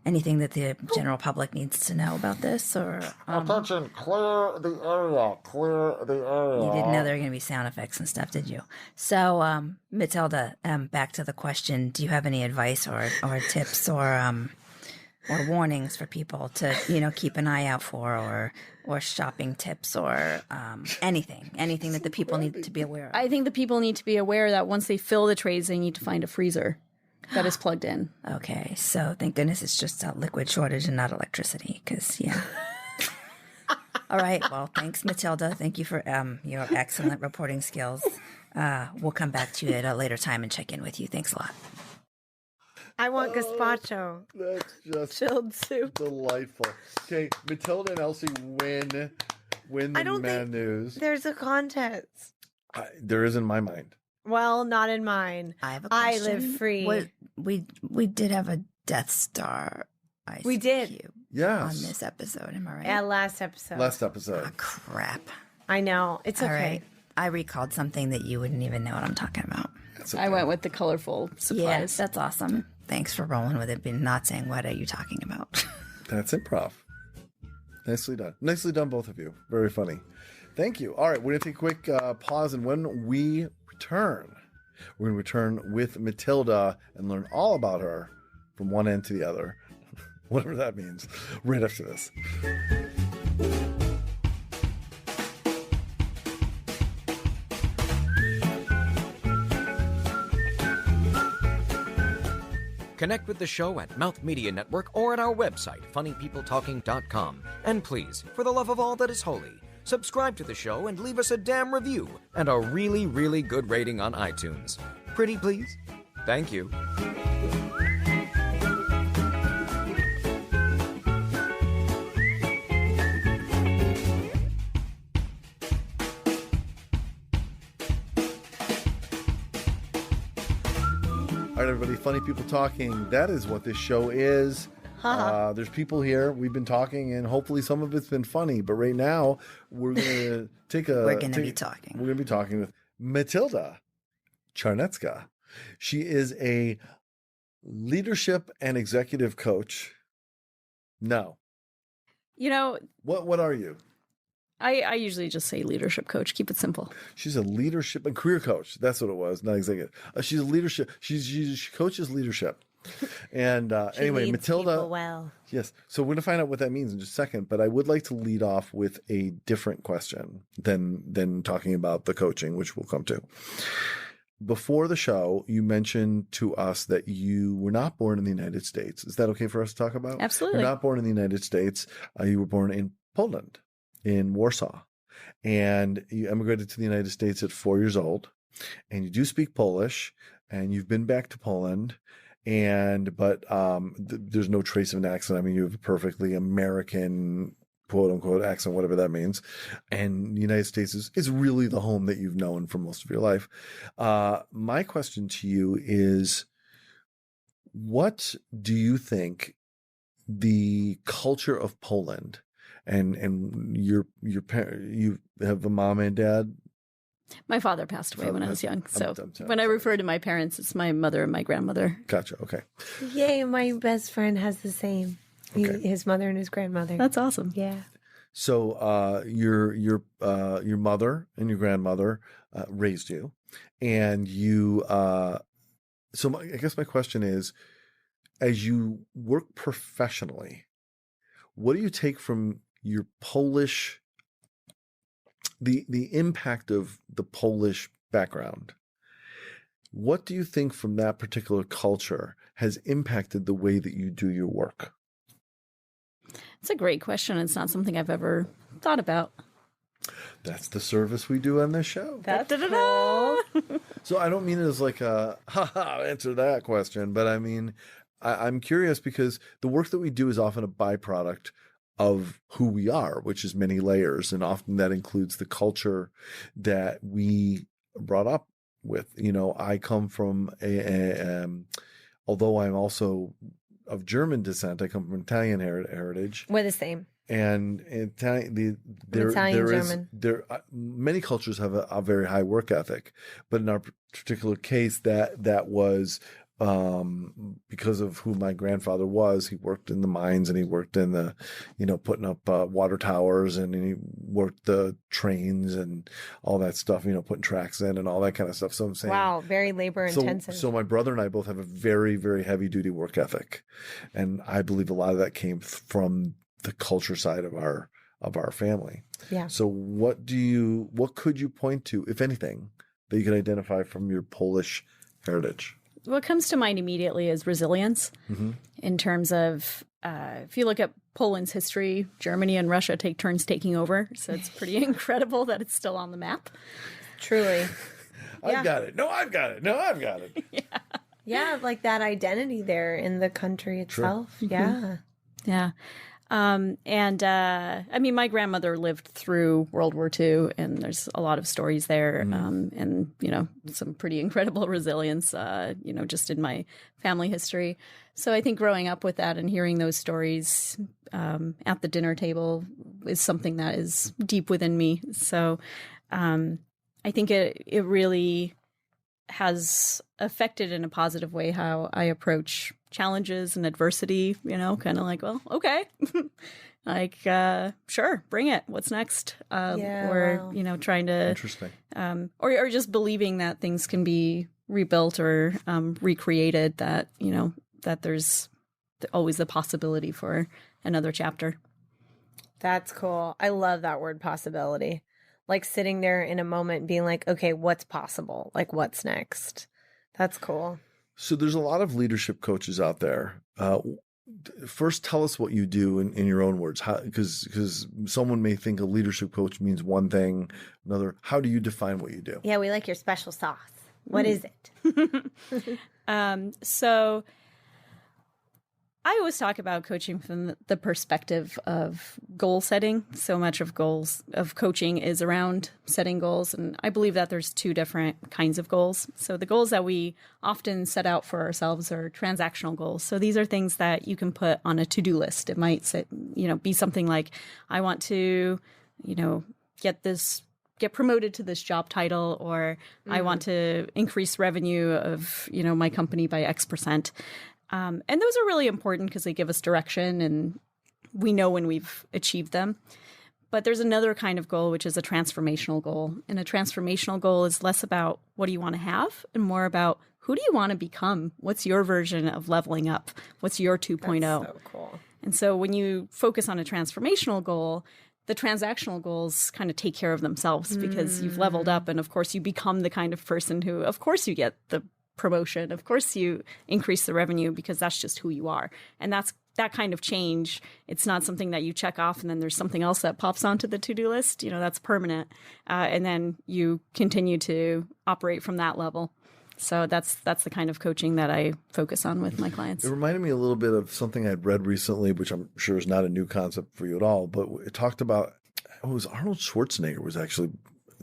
anything that the general public needs to know about this? Or Attention, clear the area, clear the area. You didn't know there were going to be sound effects and stuff, did you? So, Matylda, back to the question: do you have any advice or tips or warnings for people to keep an eye out for, or shopping tips or anything that the people need to be aware of? I think the people need to be aware that once they fill the trays, they need to find a freezer that is plugged in. Okay, so thank goodness it's just a liquid shortage and not electricity, because, yeah. All right, well, thanks, Matylda. Thank you for your excellent reporting skills. We'll come back to you at a later time and check in with you. Thanks a lot. I want gazpacho. That's just Chilled soup. delightful. Okay, Matylda and Elsie win I the don't man think news. There's a contest. There is in my mind. Well, not in mine. I have a I question. live free. We did have a Death Star ICQ We did. on Yes. this episode, am I right? Yeah, last episode. Last episode. Oh, crap. I know. It's All okay. right. I recalled something that you wouldn't even know what I'm talking about. That's okay. I went with the colorful supplies. Yes, that's awesome. Thanks for rolling with it, but not saying what are you talking about. That's improv. Nicely done. Nicely done, both of you. Very funny. Thank you. All right, we're going to take a quick pause, and when we return, we're going to return with Matylda and learn all about her from one end to the other, whatever that means, right after this. Connect with the show at Mouth Media Network or at our website, funnypeopletalking.com. And please, for the love of all that is holy, subscribe to the show and leave us a damn review and a really, really good rating on iTunes. Pretty please? Thank you. All right, everybody, Funny People Talking. That is what this show is. There's people here. We've been talking, and hopefully some of it's been funny. But right now, we're going to take a... We're going to be talking. We're going to be talking with Matylda Czarnecka. She is a leadership and executive coach. No. You know, What are you? I usually just say leadership coach. Keep it simple. She's a leadership and career coach. That's what it was, not executive. She's a leadership. She coaches leadership. And She anyway, leads people Matylda. well. Yes. So we're going to find out what that means in just a second. But I would like to lead off with a different question than talking about the coaching, which we'll come to. Before the show, you mentioned to us that you were not born in the United States. Is that okay for us to talk about? Absolutely. You're not born in the United States. You were born in Poland, in Warsaw. And you emigrated to the United States at 4 years old. And you do speak Polish. And you've been back to Poland. But there's no trace of an accent. I mean, you have a perfectly American, quote unquote, accent, whatever that means. And the United States is really the home that you've known for most of your life. My question to you is, what do you think the culture of Poland and you have a mom and dad? My father passed away when I was young. So I'm when I sorry. refer to my parents, it's my mother and my grandmother. Gotcha. Okay. Yay, my best friend has the same. Okay. His mother and his grandmother. That's awesome. Yeah. So your mother and your grandmother raised you, and you. I guess my question is, as you work professionally, what do you take from your Polish? The impact of the Polish background. What do you think from that particular culture has impacted the way that you do your work? It's a great question. It's not something I've ever thought about. That's the service we do on this show. That's cool. So I don't mean it as like a, answer that question, but I mean, I'm curious because the work that we do is often a byproduct of who we are, which is many layers. And often that includes the culture that we brought up with. I come from although I'm also of German descent, I come from Italian heritage. We're the same. And Italian, German. Many cultures have a very high work ethic, but in our particular case, that was because of who my grandfather was. He worked in the mines, and he worked in the, putting up water towers, and he worked the trains and all that stuff, putting tracks in and all that kind of stuff. So I'm saying, wow, very labor intensive. So my brother and I both have a very, very heavy duty work ethic, and I believe a lot of that came from the culture side of our family. Yeah. So what could you point to, if anything, that you can identify from your Polish heritage? What comes to mind immediately is resilience, in terms of, if you look at Poland's history, Germany and Russia take turns taking over. So it's pretty incredible that it's still on the map. Truly. I've got it. No, I've got it. No, I've got it. Yeah, like that identity there in the country itself. Sure. Yeah. Yeah. My grandmother lived through World War II, and there's a lot of stories there, and, some pretty incredible resilience, just in my family history. So I think growing up with that and hearing those stories at the dinner table is something that is deep within me. So I think it really has affected in a positive way how I approach challenges and adversity, kind of like, well, okay, like, sure, bring it. What's next? Or, trying to, interesting. Or just believing that things can be rebuilt or recreated, that, that there's always the possibility for another chapter. That's cool. I love that word, possibility. Like sitting there in a moment being like, okay, what's possible? Like, what's next? That's cool. So there's a lot of leadership coaches out there. First, tell us what you do in your own words, because someone may think a leadership coach means one thing, another. How do you define what you do? Yeah, we like your special sauce. What is it? So I always talk about coaching from the perspective of goal setting. So much of coaching is around setting goals. And I believe that there's two different kinds of goals. So the goals that we often set out for ourselves are transactional goals. So these are things that you can put on a to-do list. It might be something like, I want to, get promoted to this job title, or I want to increase revenue of, my company by X%. And those are really important because they give us direction and we know when we've achieved them. But there's another kind of goal, which is a transformational goal. And a transformational goal is less about what do you want to have and more about who do you want to become? What's your version of leveling up? What's your 2.0? That's so cool. And so when you focus on a transformational goal, the transactional goals kind of take care of themselves because you've leveled up. And of course, you become the kind of person who, of course, you get the promotion. Of course, you increase the revenue because that's just who you are. And that's that kind of change. It's not something that you check off and then there's something else that pops onto the to-do list. That's permanent. And then you continue to operate from that level. So that's the kind of coaching that I focus on with my clients. It reminded me a little bit of something I'd read recently, which I'm sure is not a new concept for you at all, but it talked about, it was Arnold Schwarzenegger was actually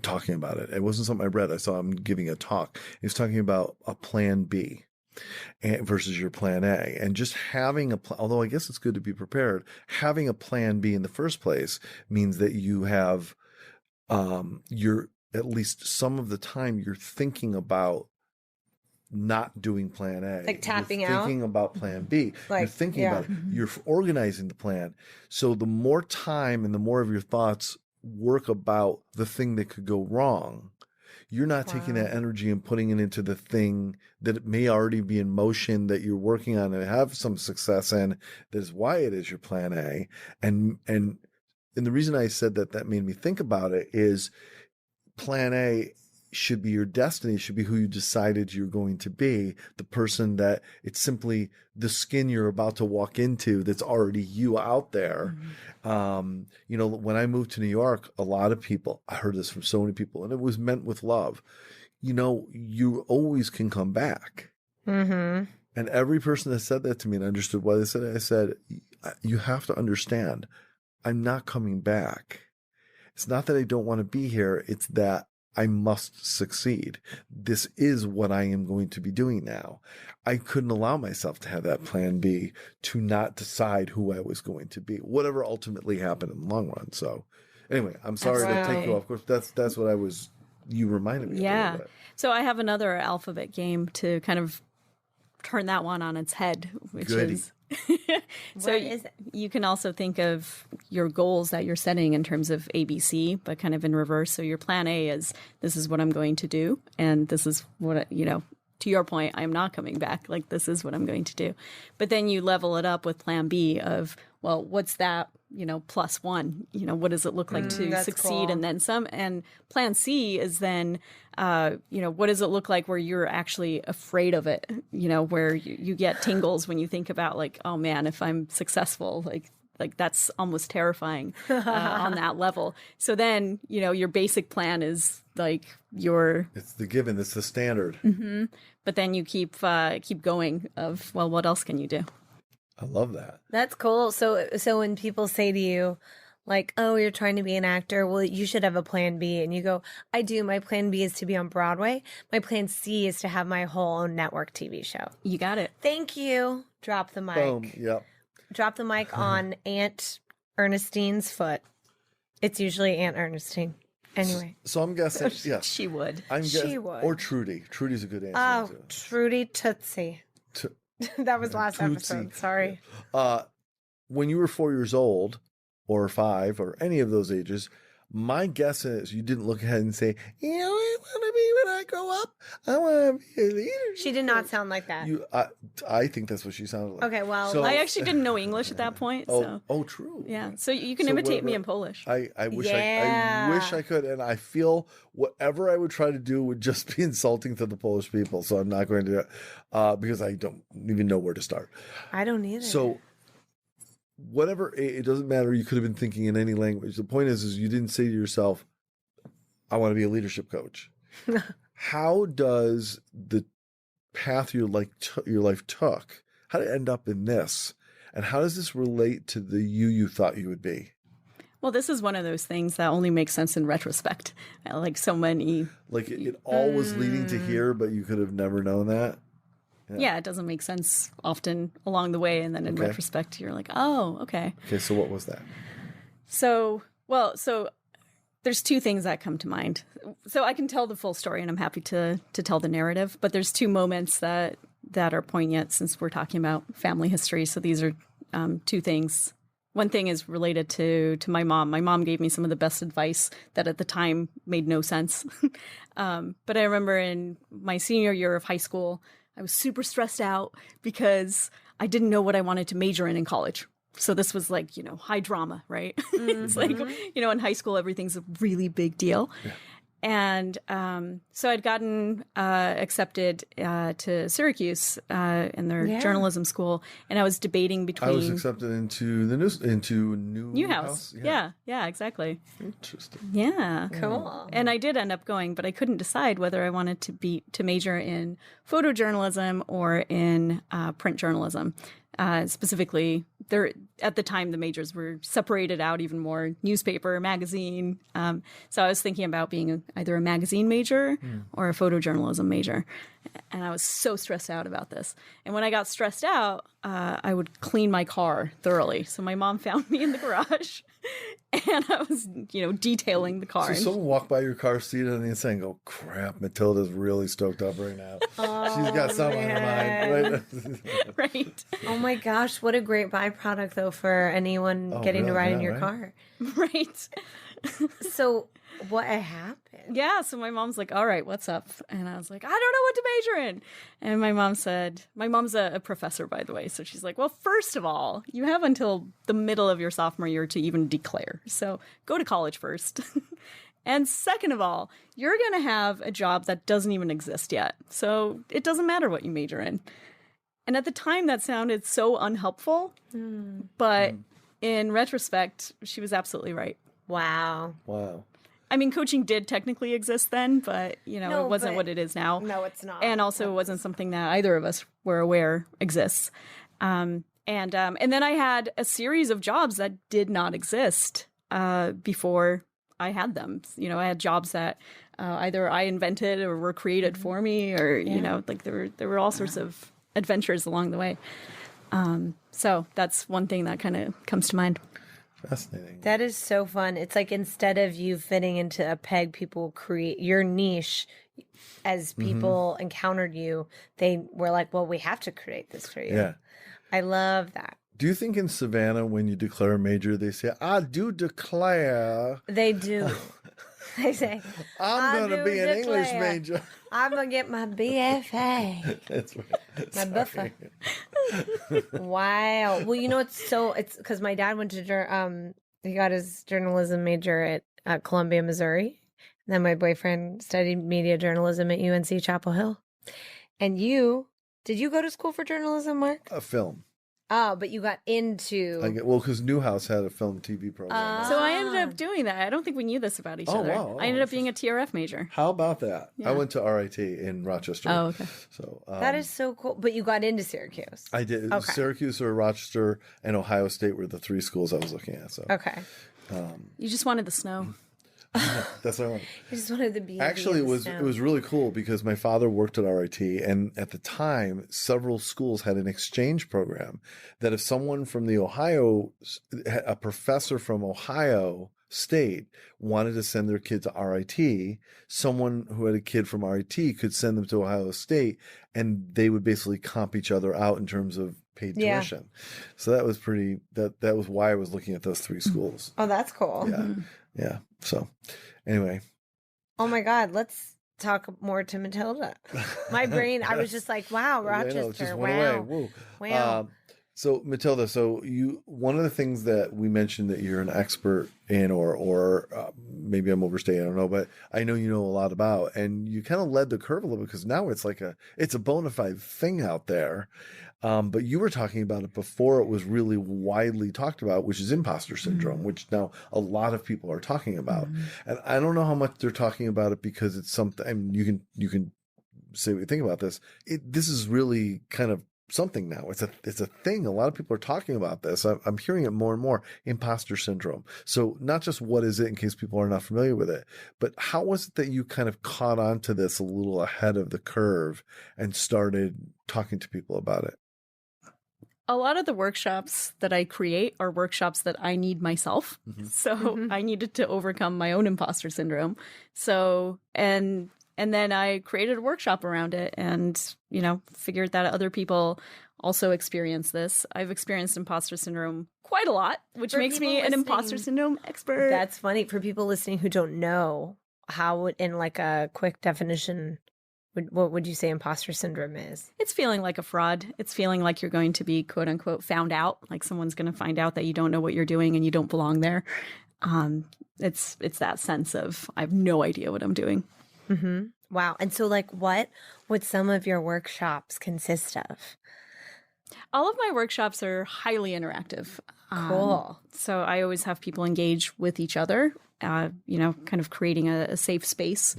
talking about it. It wasn't something I read. I saw him giving a talk. He was talking about a plan B versus your plan A, and just having although I guess it's good to be prepared, having a plan B in the first place means that you have, you're at least some of the time you're thinking about not doing plan A. Like tapping you're thinking about plan B. You're thinking about it. You're organizing the plan. So the more time and the more of your thoughts work about the thing that could go wrong, you're not taking that energy and putting it into the thing that it may already be in motion, that you're working on and have some success in. That is why it is your plan A. And the reason I said that made me think about it is plan A should be your destiny, should be who you decided you're going to be, the person that it's simply the skin you're about to walk into that's already you out there. When I moved to New York, a lot of people, I heard this from so many people, and it was meant with love. You always can come back. And every person that said that to me and understood why they said it, I said, you have to understand, I'm not coming back. It's not that I don't want to be here. It's that I must succeed. This is what I am going to be doing now. I couldn't allow myself to have that plan B, to not decide who I was going to be, whatever ultimately happened in the long run. So anyway, I'm sorry to take you off course. That's what you reminded me of a little bit. So I have another alphabet game to kind of turn that one on its head, which is so is it? You can also think of your goals that you're setting in terms of ABC, but kind of in reverse. So your plan A is, this is what I'm going to do, and this is what to your point, I'm not coming back. Like, this is what I'm going to do. But then you level it up with plan B of, well, what's that, plus one? What does it look like to succeed cool. and then some? And plan C is then, what does it look like where you're actually afraid of it? Where you get tingles when you think about, like, oh man, if I'm successful, like that's almost terrifying on that level. So then, your basic plan is like it's the given, it's the standard. Mm-hmm. But then you keep going of, well, what else can you do? I love that. That's cool. So when people say to you, like, oh, you're trying to be an actor, well, you should have a plan B. And you go, I do. My plan B is to be on Broadway. My plan C is to have my whole own network TV show. You got it. Thank you. Drop the mic. Boom. Yep. Drop the mic on Aunt Ernestine's foot. It's usually Aunt Ernestine. Anyway. So I'm guessing, yes. She would. She would. Or Trudy. Trudy's a good answer. Oh, too. Trudy Tootsie. That was last Tootsie. episode. Sorry. When you were 4 years old, or 5, or any of those ages, my guess is you didn't look ahead and say, I want to be when I grow up. I want to be a leader. She did not sound like that. I think that's what she sounded like. Okay, well, So- I actually didn't know English at that point. So. True. Yeah. So you can So imitate me whatever- in Polish. I wish Yeah. I wish I could, and I feel whatever I would try to do would just be insulting to the Polish people. So I'm not going to do it because I don't even know where to start. I don't either. So whatever, it doesn't matter. You could have been thinking in any language. The point is you didn't say to yourself, I want to be a leadership coach. How does the path your life took, how did it end up in this? And how does this relate to the you thought you would be? Well, this is one of those things that only makes sense in retrospect. Like so many. Like it all was leading to here, but you could have never known that. Yeah, it doesn't make sense often along the way. And then in retrospect, you're like, oh, okay. Okay, so what was that? So there's two things that come to mind. So I can tell the full story, and I'm happy to tell the narrative. But there's two moments that are poignant since we're talking about family history. So these are two things. One thing is related to my mom. My mom gave me some of the best advice that at the time made no sense. But I remember in my senior year of high school, I was super stressed out because I didn't know what I wanted to major in college. So this was like, high drama, right? It's like, in high school, everything's a really big deal. Yeah. And so I'd gotten accepted to Syracuse in their journalism school, and I was debating between. I was accepted into Newhouse. Yeah, exactly. Interesting. Yeah, cool. And I did end up going, but I couldn't decide whether I wanted to major in photojournalism or in print journalism. Specifically, there at the time the majors were separated out even more: newspaper, magazine. So I was thinking about being either a magazine major or a photojournalism major, and I was so stressed out about this. And when I got stressed out, I would clean my car thoroughly. So my mom found me in the garage, and I was, detailing the car. So someone walked by your car seat and then saying, "Oh crap, Matylda's really stoked up right now. She's got something on her mind." Right? Right. Oh my gosh, what a great byproduct though for anyone getting to ride in your car. Right. So what happened? Yeah, so my mom's like, all right, what's up? And I was like, I don't know what to major in. And my mom said, my mom's a professor, by the way. So she's like, well, first of all, you have until the middle of your sophomore year to even declare. So go to college first. And second of all, you're going to have a job that doesn't even exist yet. So it doesn't matter what you major in. And at the time, that sounded so unhelpful. But in retrospect, she was absolutely right. Wow. I mean, coaching did technically exist then, but, it wasn't what it is now. No, it's not. And also it wasn't something that either of us were aware exists. And then I had a series of jobs that did not exist before I had them. You know, I had jobs that either I invented or were created for me, or you know, like there were all sorts of adventures along the way. So that's one thing that kind of comes to mind. Fascinating. That is so fun. It's like instead of you fitting into a peg, people create your niche. As people encountered you, they were like, well, we have to create this for you. Yeah. I love that. Do you think in Savannah, when you declare a major, they say, I do declare They do. They say, I'm going to be an English declare. major? I'm going to get my BFA. That's right. My buffer. Wow. Well, you know, it's because my dad went to, he got his journalism major at Columbia, Missouri. And then my boyfriend studied media journalism at UNC Chapel Hill. And did you go to school for journalism, Mark? A film. Oh, but you got into. Because Newhouse had a film TV program. So I ended up doing that. I don't think we knew this about each other. Wow. I ended up being a TRF major. How about that? Yeah. I went to RIT in Rochester. Oh, okay. So That is so cool. But you got into Syracuse. I did. Okay. Syracuse or Rochester and Ohio State were the three schools I was looking at. So Okay. You just wanted the snow. that's what I wanted. You just wanted to be. Actually, it was really cool because my father worked at RIT, and at the time, several schools had an exchange program that if someone from a professor from Ohio State wanted to send their kid to RIT, someone who had a kid from RIT could send them to Ohio State, and they would basically comp each other out in terms of paid tuition. So that was that was why I was looking at those three schools. Oh, that's cool. Yeah. Yeah. So anyway. Oh my God. Let's talk more to Matylda. My brain, I was just like, wow, Rochester. It just went wow. away. Woo. Wow. So Matylda, one of the things that we mentioned that you're an expert in, or maybe I'm overstating, I don't know, but I know you know a lot about, and you kind of led the curve a little bit because now it's a bona fide thing out there. But you were talking about it before it was really widely talked about, which is imposter syndrome, which now a lot of people are talking about. And I don't know how much they're talking about it because it's something, I mean, you can say what you think about this. This is really kind of something now. It's a thing. A lot of people are talking about this. I'm hearing it more and more, imposter syndrome. So not just what is it in case people are not familiar with it, but how was it that you kind of caught on to this a little ahead of the curve and started talking to people about it? A lot of the workshops that I create are workshops that I need myself. So I needed to overcome my own imposter syndrome. So, and then I created a workshop around it and, you know, figured that other people also experience this. I've experienced imposter syndrome quite a lot, which For makes me people an imposter listening, syndrome expert. That's funny for people listening who don't know how, in like a quick definition, what would you say imposter syndrome is? It's feeling like a fraud. It's feeling like you're going to be quote unquote found out, like someone's going to find out that you don't know what you're doing and you don't belong there. It's that sense of I have no idea what I'm doing. Wow. And so like what would some of your workshops consist of? All of my workshops are highly interactive. Cool. So I always have people engage with each other, you know, kind of creating a safe space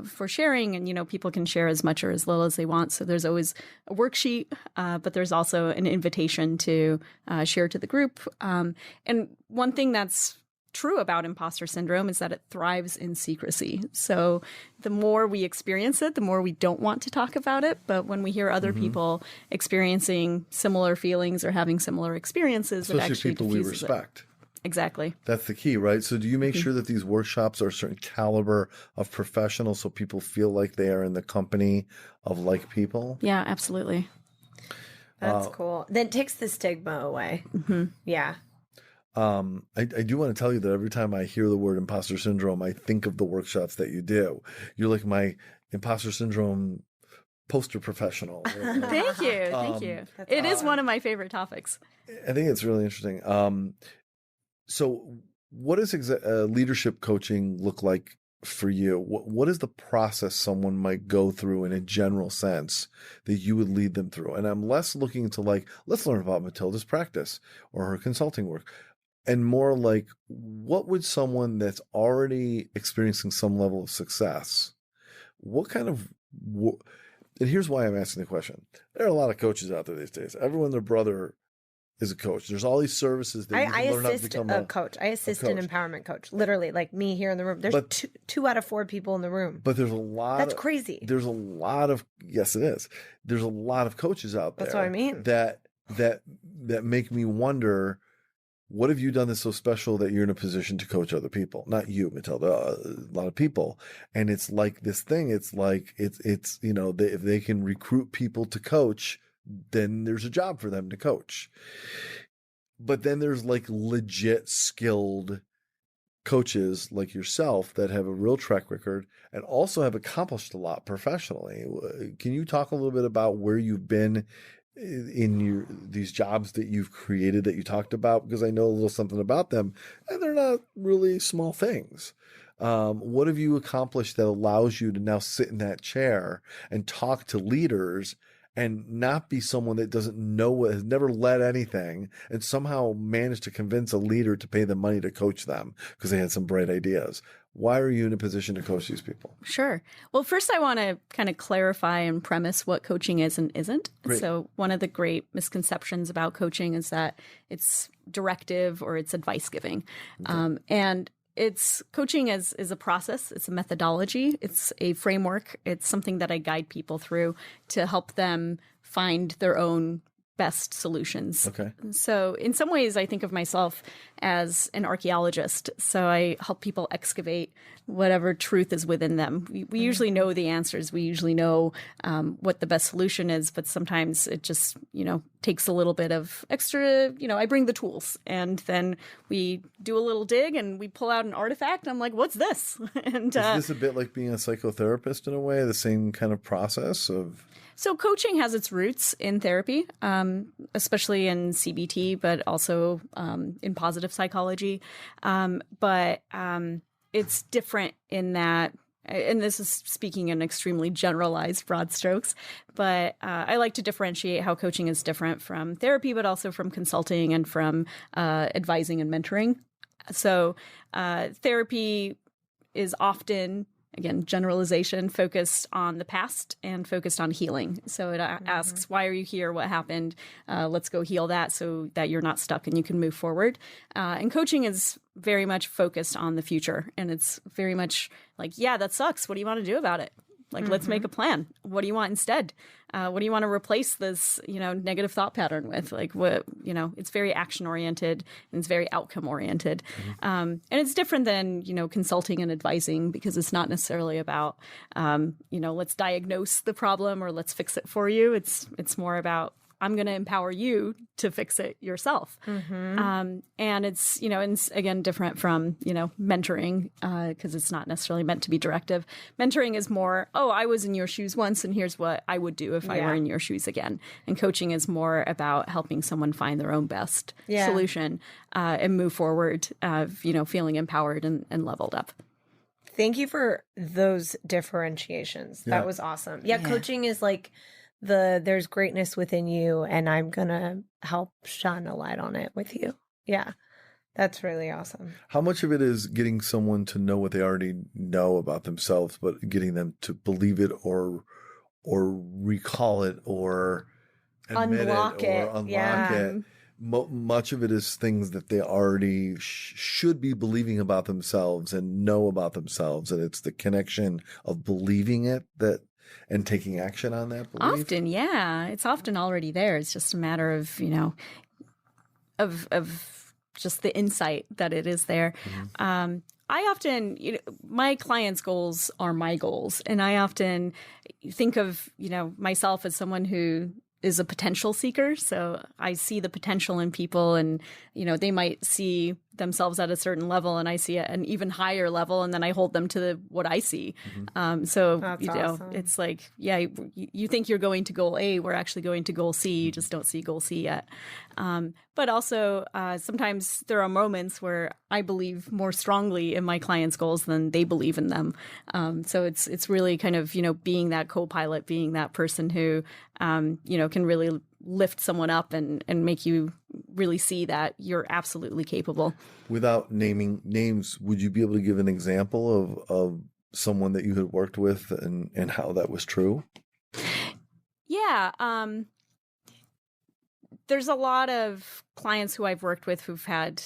for sharing. And, you know, people can share as much or as little as they want. So there's always a worksheet, but there's also an invitation to share to the group. And one thing that's true about imposter syndrome is that it thrives in secrecy. So the more we experience it, the more we don't want to talk about it. But when we hear other people experiencing similar feelings or having similar experiences, Especially it actually people we diffuses respect. It. Exactly. That's the key, right? So do you make sure that these workshops are a certain caliber of professionals so people feel like they are in the company of like people? Yeah, absolutely. That's cool. That takes the stigma away. Yeah. I do want to tell you that every time I hear the word imposter syndrome, I think of the workshops that you do. You're like my imposter syndrome poster professional. Thank you. Thank you. It is one of my favorite topics. I think it's really interesting. So what does leadership coaching look like for you? What is the process someone might go through in a general sense that you would lead them through? And I'm less looking to like, let's learn about Matylda's practice or her consulting work. And more like, what would someone that's already experiencing some level of success, what kind of, and here's why I'm asking the question. There are a lot of coaches out there these days. Everyone and their brother is a coach. There's all these services that you I can learn how to assist become a coach. I assist an coach. empowerment coach. Literally, like me here in the room. There's two out of 4 people in the room. But there's a lot. That's crazy. There's a lot of yes, it is. There's a lot of coaches out there. That's what I mean. That make me wonder. What have you done that's so special that you're in a position to coach other people? Not you, Matylda, a lot of people. And it's like this thing. It's like, it's if they can recruit people to coach, then there's a job for them to coach. But then there's like legit skilled coaches like yourself that have a real track record and also have accomplished a lot professionally. Can you talk a little bit about where you've been in these jobs that you've created that you talked about? Because I know a little something about them, and they're not really small things. What have you accomplished that allows you to now sit in that chair and talk to leaders and not be someone that doesn't know, has never led anything, and somehow managed to convince a leader to pay them money to coach them because they had some bright ideas? Why are you in a position to coach these people? Sure. Well, first I want to kind of clarify and premise what coaching is and isn't. Great. So one of the great misconceptions about coaching is that it's directive or it's advice giving. Okay. And it's coaching is a process. It's a methodology. It's a framework. It's something that I guide people through to help them find their own best solutions. Okay. So in some ways, I think of myself as an archaeologist. So I help people excavate whatever truth is within them. We usually know the answers. We usually know what the best solution is, but sometimes it just, takes a little bit of extra, I bring the tools and then we do a little dig and we pull out an artifact. And I'm like, what's this? And is this a bit like being a psychotherapist in a way, the same kind of process of... So coaching has its roots in therapy, especially in CBT, but also in positive psychology. But it's different in that, and this is speaking in extremely generalized broad strokes, but I like to differentiate how coaching is different from therapy, but also from consulting and from advising and mentoring. So therapy is often, again, generalization, focused on the past and focused on healing. So it asks, why are you here? What happened? Let's go heal that so that you're not stuck and you can move forward. And coaching is very much focused on the future. And it's very much like, yeah, that sucks. What do you want to do about it? Like, let's make a plan. What do you want instead? What do you want to replace this, negative thought pattern with? Like, what, it's very action oriented and it's very outcome oriented. And it's different than, consulting and advising because it's not necessarily about, let's diagnose the problem or let's fix it for you. It's more about, I'm going to empower you to fix it yourself. And it's, and again, different from, mentoring because it's not necessarily meant to be directive. Mentoring is more, I was in your shoes once and here's what I would do if I were in your shoes again. And coaching is more about helping someone find their own best solution and move forward, feeling empowered and leveled up. Thank you for those differentiations. Yeah. That was awesome. Yeah, coaching is like there's greatness within you and I'm going to help shine a light on it with you. Yeah. That's really awesome. How much of it is getting someone to know what they already know about themselves, but getting them to believe it or recall it or admit unlock it or unlock it? Much of it is things that they already should be believing about themselves and know about themselves. And it's the connection of believing it and taking action on that belief? Often, yeah. It's often already there. It's just a matter of, of just the insight that it is there. I often, my clients' goals are my goals. And I often think of, myself as someone who is a potential seeker. So I see the potential in people and, they might see themselves at a certain level and I see an even higher level and then I hold them to what I see. So, That's awesome. It's like, yeah, you think you're going to goal A, we're actually going to goal C. You just don't see goal C yet. But also sometimes there are moments where I believe more strongly in my clients' goals than they believe in them. So it's really kind of, being that co-pilot, being that person who, can really lift someone up and make you really see that you're absolutely capable. Without naming names, would you be able to give an example of someone that you had worked with and how that was true? Yeah. there's a lot of clients who I've worked with who've had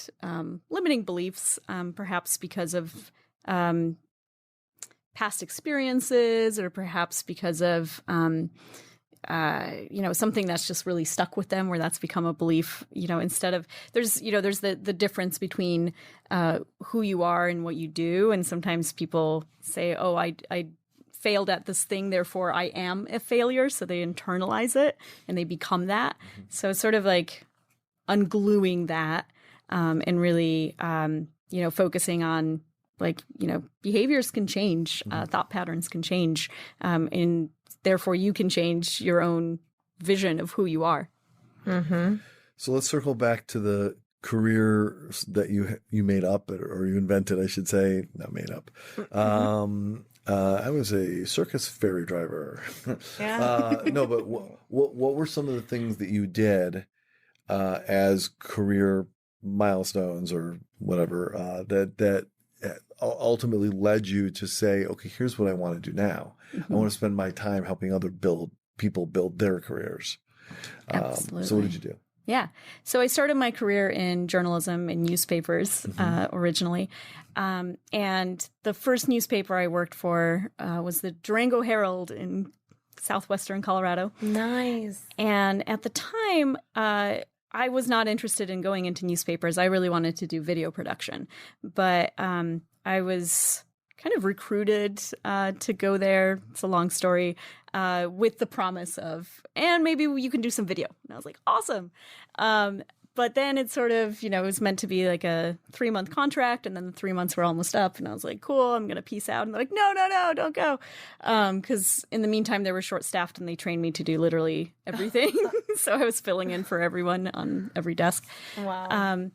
limiting beliefs, perhaps because of past experiences, or perhaps because of something that's just really stuck with them, where that's become a belief. Instead of there's the difference between who you are and what you do, and sometimes people say, "Oh, I failed at this thing, therefore I am a failure." So they internalize it and they become that. So it's sort of like ungluing that and really, focusing on behaviors can change, thought patterns can change, and therefore you can change your own vision of who you are. Mm-hmm. So let's circle back to the career that you made up, or you invented, I should say, not made up. I was a circus ferry driver. Yeah. No, but what were some of the things that you did as career milestones or whatever that ultimately led you to say, okay, here's what I want to do now. I want to spend my time helping other people build their careers. Absolutely. So what did you do? Yeah. So I started my career in journalism and newspapers originally. And the first newspaper I worked for was the Durango Herald in southwestern Colorado. Nice. And at the time, I was not interested in going into newspapers. I really wanted to do video production. But I was kind of recruited to go there. It's a long story, with the promise of, and maybe you can do some video. And I was like, awesome. But then it sort of, it was meant to be like a 3-month contract, and then the 3 months were almost up, and I was like, cool, I'm going to peace out. And they're like, no, don't go. Because in the meantime, they were short-staffed, and they trained me to do literally everything. So I was filling in for everyone on every desk. Wow.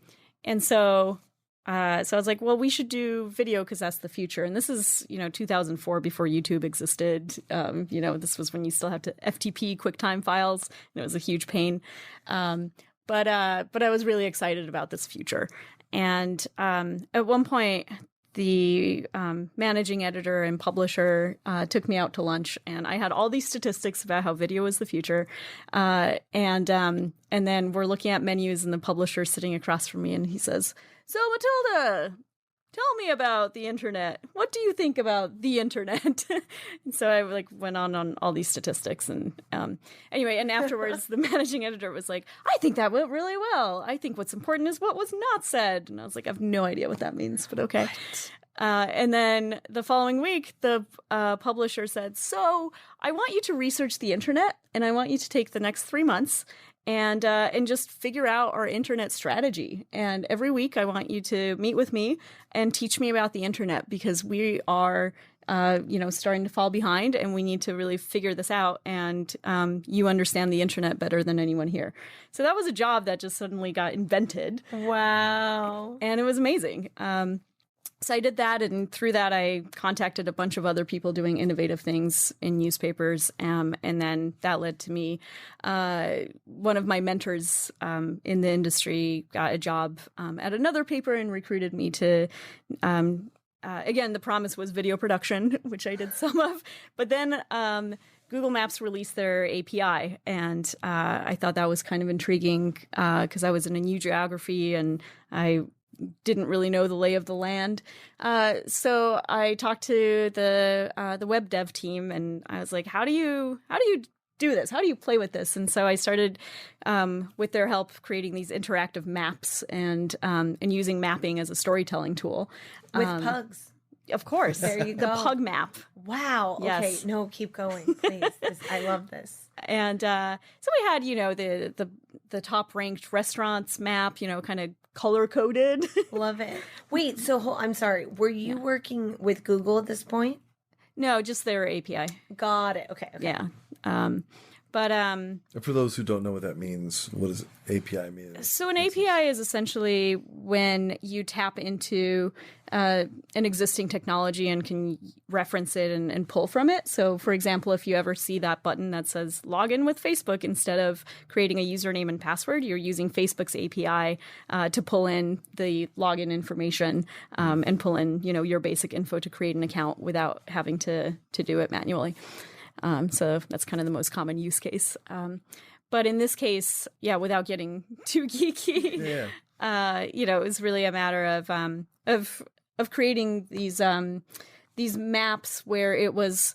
And so I was like, well, we should do video because that's the future. And this is, 2004, before YouTube existed. This was when you still have to FTP QuickTime files, and it was a huge pain. But I was really excited about this future. And at one point, the managing editor and publisher took me out to lunch, and I had all these statistics about how video was the future. And then we're looking at menus, and the publisher sitting across from me, and he says, "So Matylda, tell me about the internet. What do you think about the internet?" And so I went on all these statistics, and anyway, and afterwards the managing editor was like, "I think that went really well. I think what's important is what was not said." And I was like, I have no idea what that means, but okay. And then the following week, the publisher said, "So I want you to research the internet, and I want you to take the next 3 months and just figure out our internet strategy. And every week I want you to meet with me and teach me about the internet, because we are, starting to fall behind, and we need to really figure this out. And you understand the internet better than anyone here." So that was a job that just suddenly got invented. Wow. And it was amazing. So I did that, and through that I contacted a bunch of other people doing innovative things in newspapers, and then that led to me. One of my mentors in the industry got a job at another paper and recruited me to, again, the promise was video production, which I did some of, but then Google Maps released their API, and I thought that was kind of intriguing because I was in a new geography, and I didn't really know the lay of the land. So I talked to the web dev team, and I was like, how do you do this? How do you play with this? And so I started, with their help, creating these interactive maps and using mapping as a storytelling tool. With pugs. Of course. There you go. The pug map. Wow. Yes. Okay. No, keep going, please. I love this. And so we had, the top ranked restaurants map, kind of color coded. Love it. Wait, so I'm sorry. Were you working with Google at this point? No, just their API. Got it. Okay. Yeah. For those who don't know what that means, what does API mean? So an API is essentially when you tap into an existing technology and can reference it and pull from it. So, for example, if you ever see that button that says login with Facebook, instead of creating a username and password, you're using Facebook's API to pull in the login information and pull in, your basic info to create an account without having to do it manually. So that's kind of the most common use case. But in this case, without getting too geeky, it was really a matter of creating these maps where it was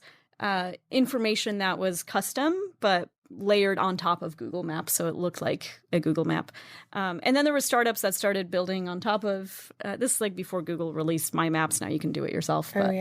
information that was custom, but layered on top of Google Maps, so it looked like a Google map. And then there were startups that started building on top of this is like before Google released My Maps. Now you can do it yourself. But,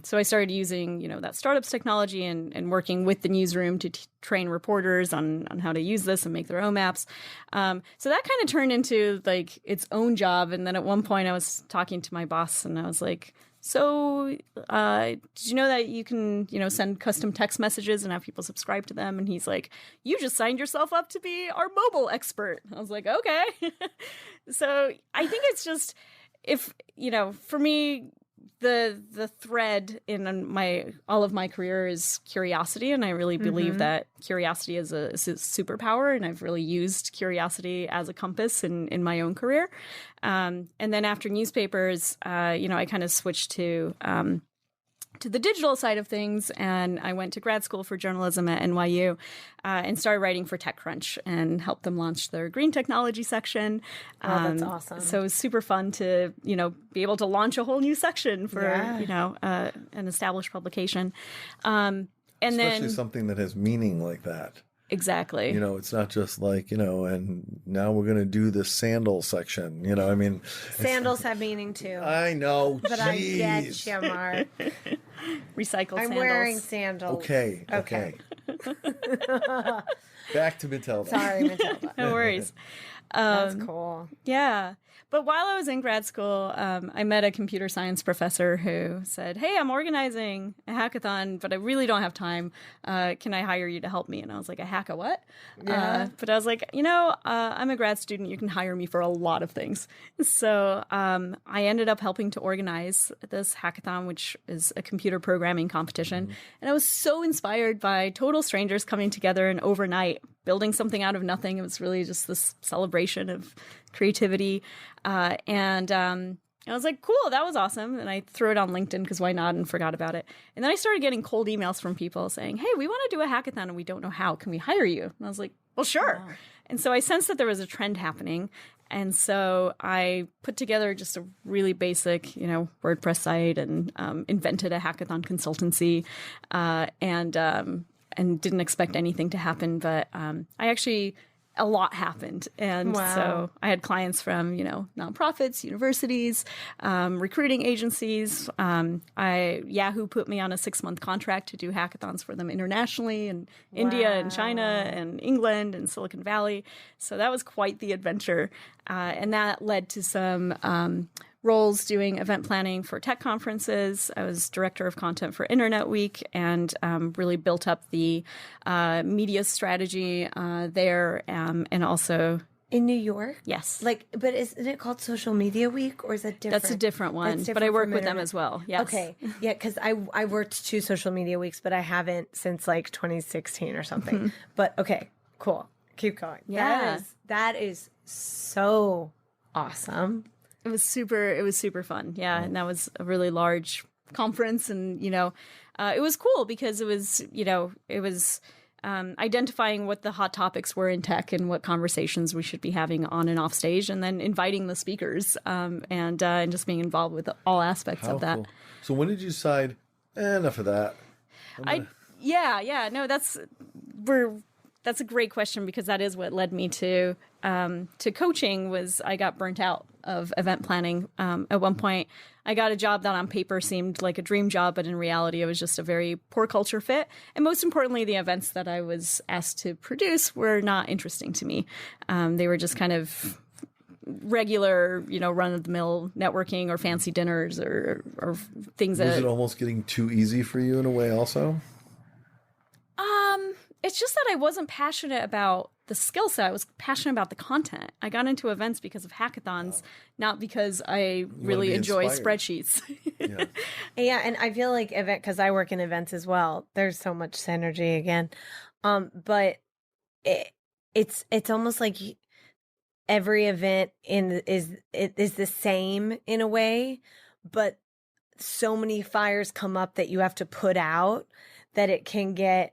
so I started using that startups technology and working with the newsroom to train reporters on how to use this and make their own maps. So that kind of turned into like its own job. And then at one point I was talking to my boss and I was like, so did you know that you can, send custom text messages and have people subscribe to them? And he's like, you just signed yourself up to be our mobile expert. I was like, okay. So I think it's just, for me, the thread in all of my career is curiosity, and I really believe that curiosity is a superpower, and I've really used curiosity as a compass in my own career. And then after newspapers, I kind of switched to the digital side of things, and I went to grad school for journalism at NYU and started writing for TechCrunch and helped them launch their green technology section. That's awesome. So it was super fun to, be able to launch a whole new section for, an established publication. Especially something that has meaning like that. Exactly. It's not just like, and now we're going to do the sandal section. Sandals have meaning too. I know. But I get you, Marc. Recycled sandals. I'm wearing sandals. Okay. Back to Matylda. Sorry, Matylda. No worries. That's cool. Yeah. But while I was in grad school, I met a computer science professor who said, hey, I'm organizing a hackathon, but I really don't have time. Can I hire you to help me? And I was like, a hack a what? Yeah. But I was like, I'm a grad student. You can hire me for a lot of things. So I ended up helping to organize this hackathon, which is a computer programming competition. And I was so inspired by total strangers coming together and overnight building something out of nothing. It was really just this celebration of creativity. And I was like, cool, that was awesome. And I threw it on LinkedIn because why not, and forgot about it. And then I started getting cold emails from people saying, hey, we want to do a hackathon and we don't know how. Can we hire you? And I was like, well, sure. Wow. And so I sensed that there was a trend happening. And so I put together just a really basic, WordPress site and invented a hackathon consultancy and didn't expect anything to happen. But a lot happened. And so I had clients from, nonprofits, universities, recruiting agencies. Yahoo put me on a 6-month contract to do hackathons for them internationally in India and China and England and Silicon Valley. So that was quite the adventure. And that led to some roles doing event planning for tech conferences. I was director of content for Internet Week and really built up the media strategy there and also... In New York? Yes. But isn't it called Social Media Week, or is that different? That's a different one, but I work with them as well. Yes. Okay. Yeah, because I worked 2 Social Media Weeks, but I haven't since 2016 or something. But okay, cool. Keep going. Yeah. That is so awesome. It was super fun. Yeah. And that was a really large conference. And, it was cool because it was identifying what the hot topics were in tech and what conversations we should be having on and off stage, and then inviting the speakers and just being involved with all aspects of that. Cool. So when did you decide, enough of that? That's a great question, because that is what led me to coaching. Was I got burnt out of event planning. At one point, I got a job that on paper seemed like a dream job, but in reality, it was just a very poor culture fit. And most importantly, the events that I was asked to produce were not interesting to me. They were just kind of regular, run-of-the-mill networking or fancy dinners or things that... Was it almost getting too easy for you in a way also? It's just that I wasn't passionate about the skill set. I was passionate about the content. I got into events because of hackathons, not because I really enjoy spreadsheets. Yeah, and I feel like because I work in events as well, there's so much synergy again. But it's almost like every event is the same in a way, but so many fires come up that you have to put out that it can get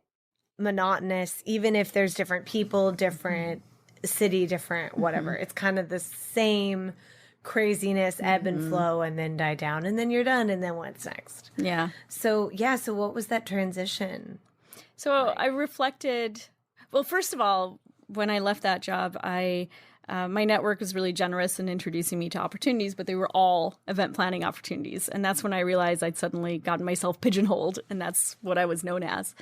monotonous, even if there's different people, different city, different whatever. It's kind of the same craziness, ebb and flow, and then die down, and then you're done, and then what's next? Yeah. So what was that transition? So I reflected, well, first of all, when I left that job, my network was really generous in introducing me to opportunities, but they were all event planning opportunities. And that's when I realized I'd suddenly gotten myself pigeonholed, and that's what I was known as.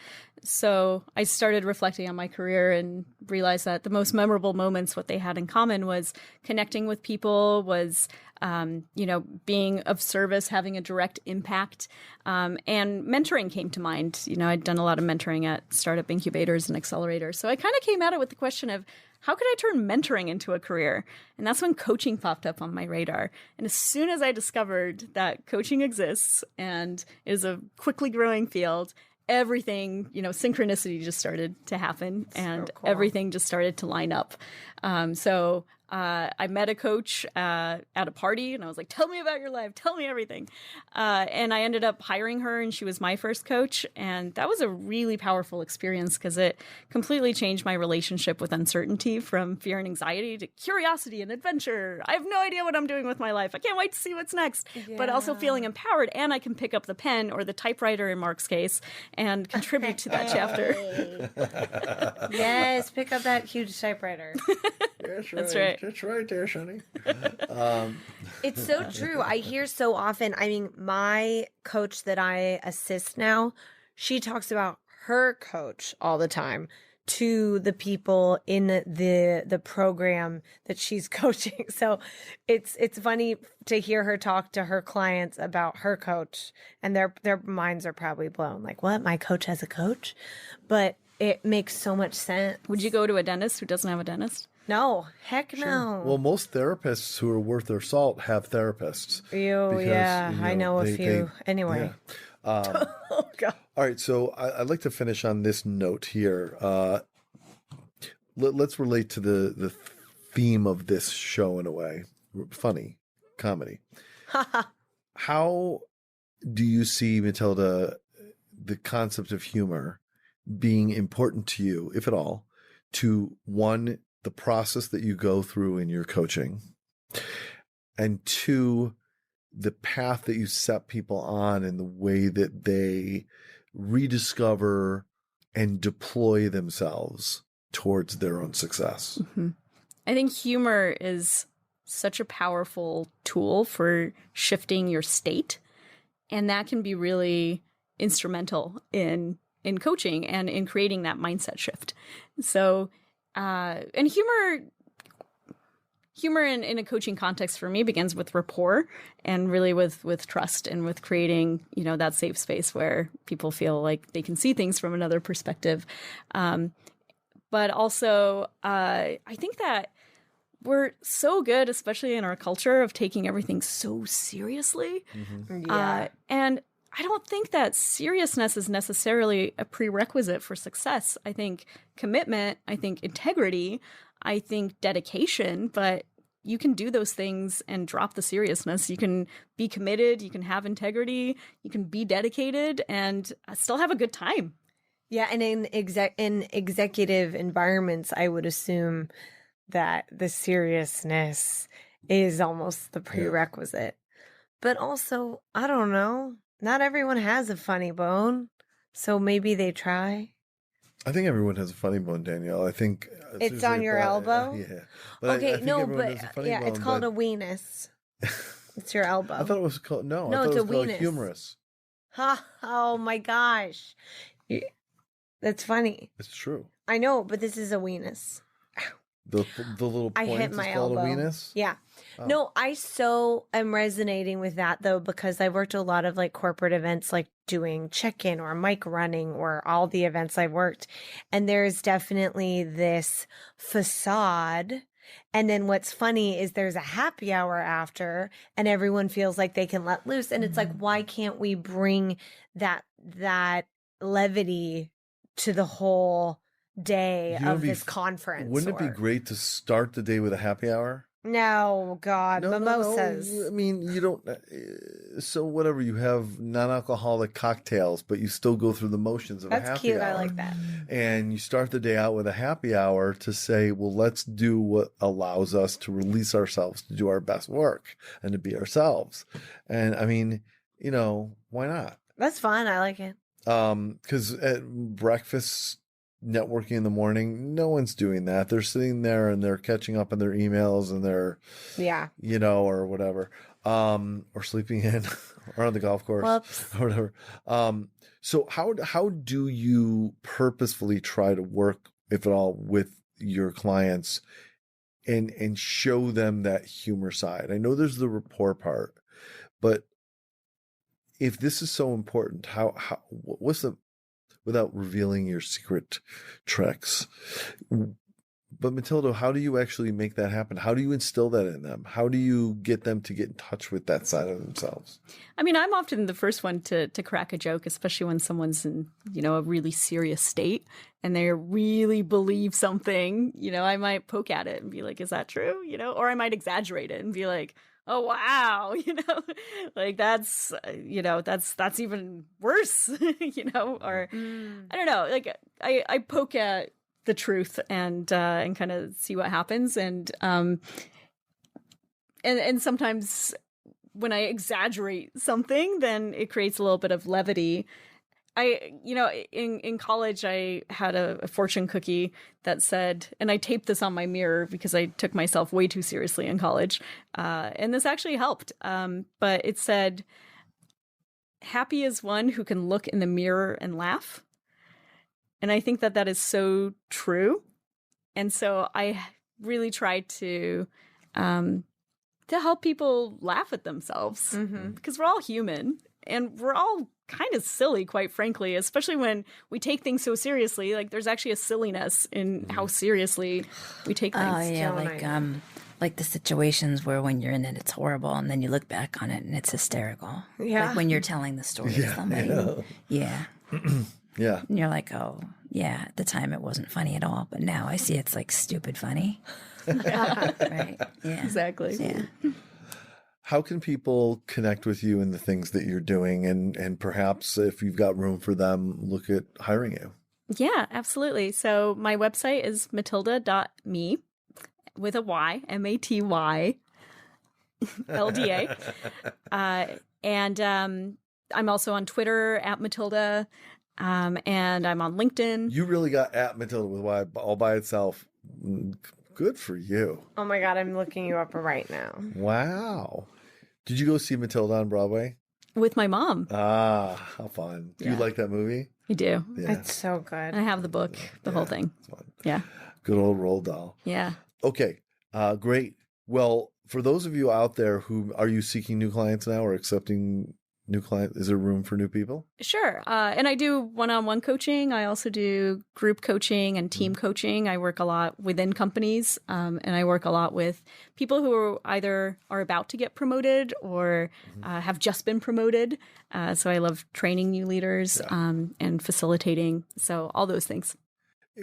So I started reflecting on my career and realized that the most memorable moments, what they had in common was connecting with people, was being of service, having a direct impact, and mentoring came to mind. I'd done a lot of mentoring at startup incubators and accelerators. So I kind of came at it with the question of, how could I turn mentoring into a career? And that's when coaching popped up on my radar. And as soon as I discovered that coaching exists and is a quickly growing field, everything, synchronicity just started to happen, and everything just started to line up. So I met a coach at a party, and I was like, tell me about your life. Tell me everything. And I ended up hiring her, and she was my first coach. And that was a really powerful experience because it completely changed my relationship with uncertainty, from fear and anxiety to curiosity and adventure. I have no idea what I'm doing with my life. I can't wait to see what's next. Yeah. But also feeling empowered, and I can pick up the pen or the typewriter in Marc's case and contribute to that chapter. Yes, pick up that huge typewriter. That's right. That's right there, Shani. It's so true. I hear so often. I mean, my coach that I assist now, she talks about her coach all the time to the people in the program that she's coaching. So it's funny to hear her talk to her clients about her coach, and their minds are probably blown. Like, what? My coach has a coach? But it makes so much sense. Would you go to a dentist who doesn't have a dentist? No, heck no. Sure. Well, most therapists who are worth their salt have therapists. I know a few. Anyway. Yeah. Oh, God. All right, so I'd like to finish on this note here. Let's relate to the theme of this show in a way. Funny, comedy. How do you see, Matylda, the concept of humor being important to you, if at all, to one, the process that you go through in your coaching, and two, the path that you set people on and the way that they rediscover and deploy themselves towards their own success? Mm-hmm. I think humor is such a powerful tool for shifting your state, and that can be really instrumental in coaching and in creating that mindset shift. So and humor in a coaching context for me begins with rapport, and really with trust, and with creating, that safe space where people feel like they can see things from another perspective. But also, I think that we're so good, especially in our culture, of taking everything so seriously. Mm-hmm. Yeah. And I don't think that seriousness is necessarily a prerequisite for success. I think commitment, I think integrity, I think dedication, but you can do those things and drop the seriousness. You can be committed, you can have integrity, you can be dedicated, and still have a good time. Yeah, and in executive environments, I would assume that the seriousness is almost the prerequisite. But also, I don't know, not everyone has a funny bone, so maybe they try. I think everyone has a funny bone, Danielle. I think it's on your elbow. Yeah. But okay, it's called a weenus. It's your elbow. I thought it was called no, I thought it's it was a called weenus. humorous. Ha! Oh my gosh, that's funny. It's true. I know, but this is a weenus. The little point I hit my is called elbow. a weenus? Yeah. Oh. No, I so am resonating with that, though, because I worked a lot of like corporate events, like doing check-in or mic running or all the events I've worked. And there's definitely this facade. And then what's funny is there's a happy hour after, and everyone feels like they can let loose. And it's like, why can't we bring that levity to the whole day of this conference? Wouldn't it be great to start the day with a happy hour? No, God, mimosas. No. I mean, you don't. So whatever, you have non-alcoholic cocktails, but you still go through the motions of a That's happy cute. hour. I like that. And you start the day out with a happy hour to say, well, let's do what allows us to release ourselves to do our best work and to be ourselves. And I mean, why not? That's fun. I like it. Because at breakfast networking in the morning, no one's doing that. They're sitting there and they're catching up on their emails and they're, or whatever, or sleeping in or on the golf course. Whoops. Or whatever. So how do you purposefully try to work, if at all, with your clients and show them that humor side? I know there's the rapport part, but if this is so important, what's the, without revealing your secret tricks, but Matylda, how do you actually make that happen? How do you instill that in them? How do you get them to get in touch with that side of themselves? I mean, I'm often the first one to crack a joke, especially when someone's in, a really serious state and they really believe something. I might poke at it and be like, is that true? Or I might exaggerate it and be like, oh, wow, like that's even worse, or I don't know, like I poke at the truth and kind of see what happens. And sometimes when I exaggerate something, then it creates a little bit of levity. In college, I had a fortune cookie that said, and I taped this on my mirror because I took myself way too seriously in college. And this actually helped. But it said, happy is one who can look in the mirror and laugh. And I think that is so true. And so I really try to help people laugh at themselves because we're all human and we're all kind of silly, quite frankly, especially when we take things so seriously. Like there's actually a silliness in how seriously we take things. Oh yeah, like the situations where when you're in it, it's horrible, and then you look back on it and it's hysterical. Yeah, like when you're telling the story to somebody. Yeah. Yeah. And you're like, oh yeah, at the time it wasn't funny at all, but now I see it's like stupid funny. Right. Yeah. Exactly. Yeah. How can people connect with you in the things that you're doing, and perhaps if you've got room for them, look at hiring you? Yeah, absolutely. So my website is matylda.me with a Y, MATY LDA. And I'm also on Twitter at Matylda, and I'm on LinkedIn. You really got at Matylda with Y all by itself. Good for you. Oh my God, I'm looking you up right now. Wow. Did you go see Matylda on Broadway? With my mom. Ah, how fun. Do you like that movie? I do. Yeah. It's so good. I have the book, the whole thing. It's fun. Yeah. Good old Roald Dahl. Yeah. Okay, great. Well, for those of you out there are you seeking new clients now or accepting new clients? Is there room for new people? Sure. And I do one-on-one coaching. I also do group coaching and team coaching. I work a lot within companies, and I work a lot with people who either are about to get promoted or have just been promoted. So I love training new leaders and facilitating. So all those things.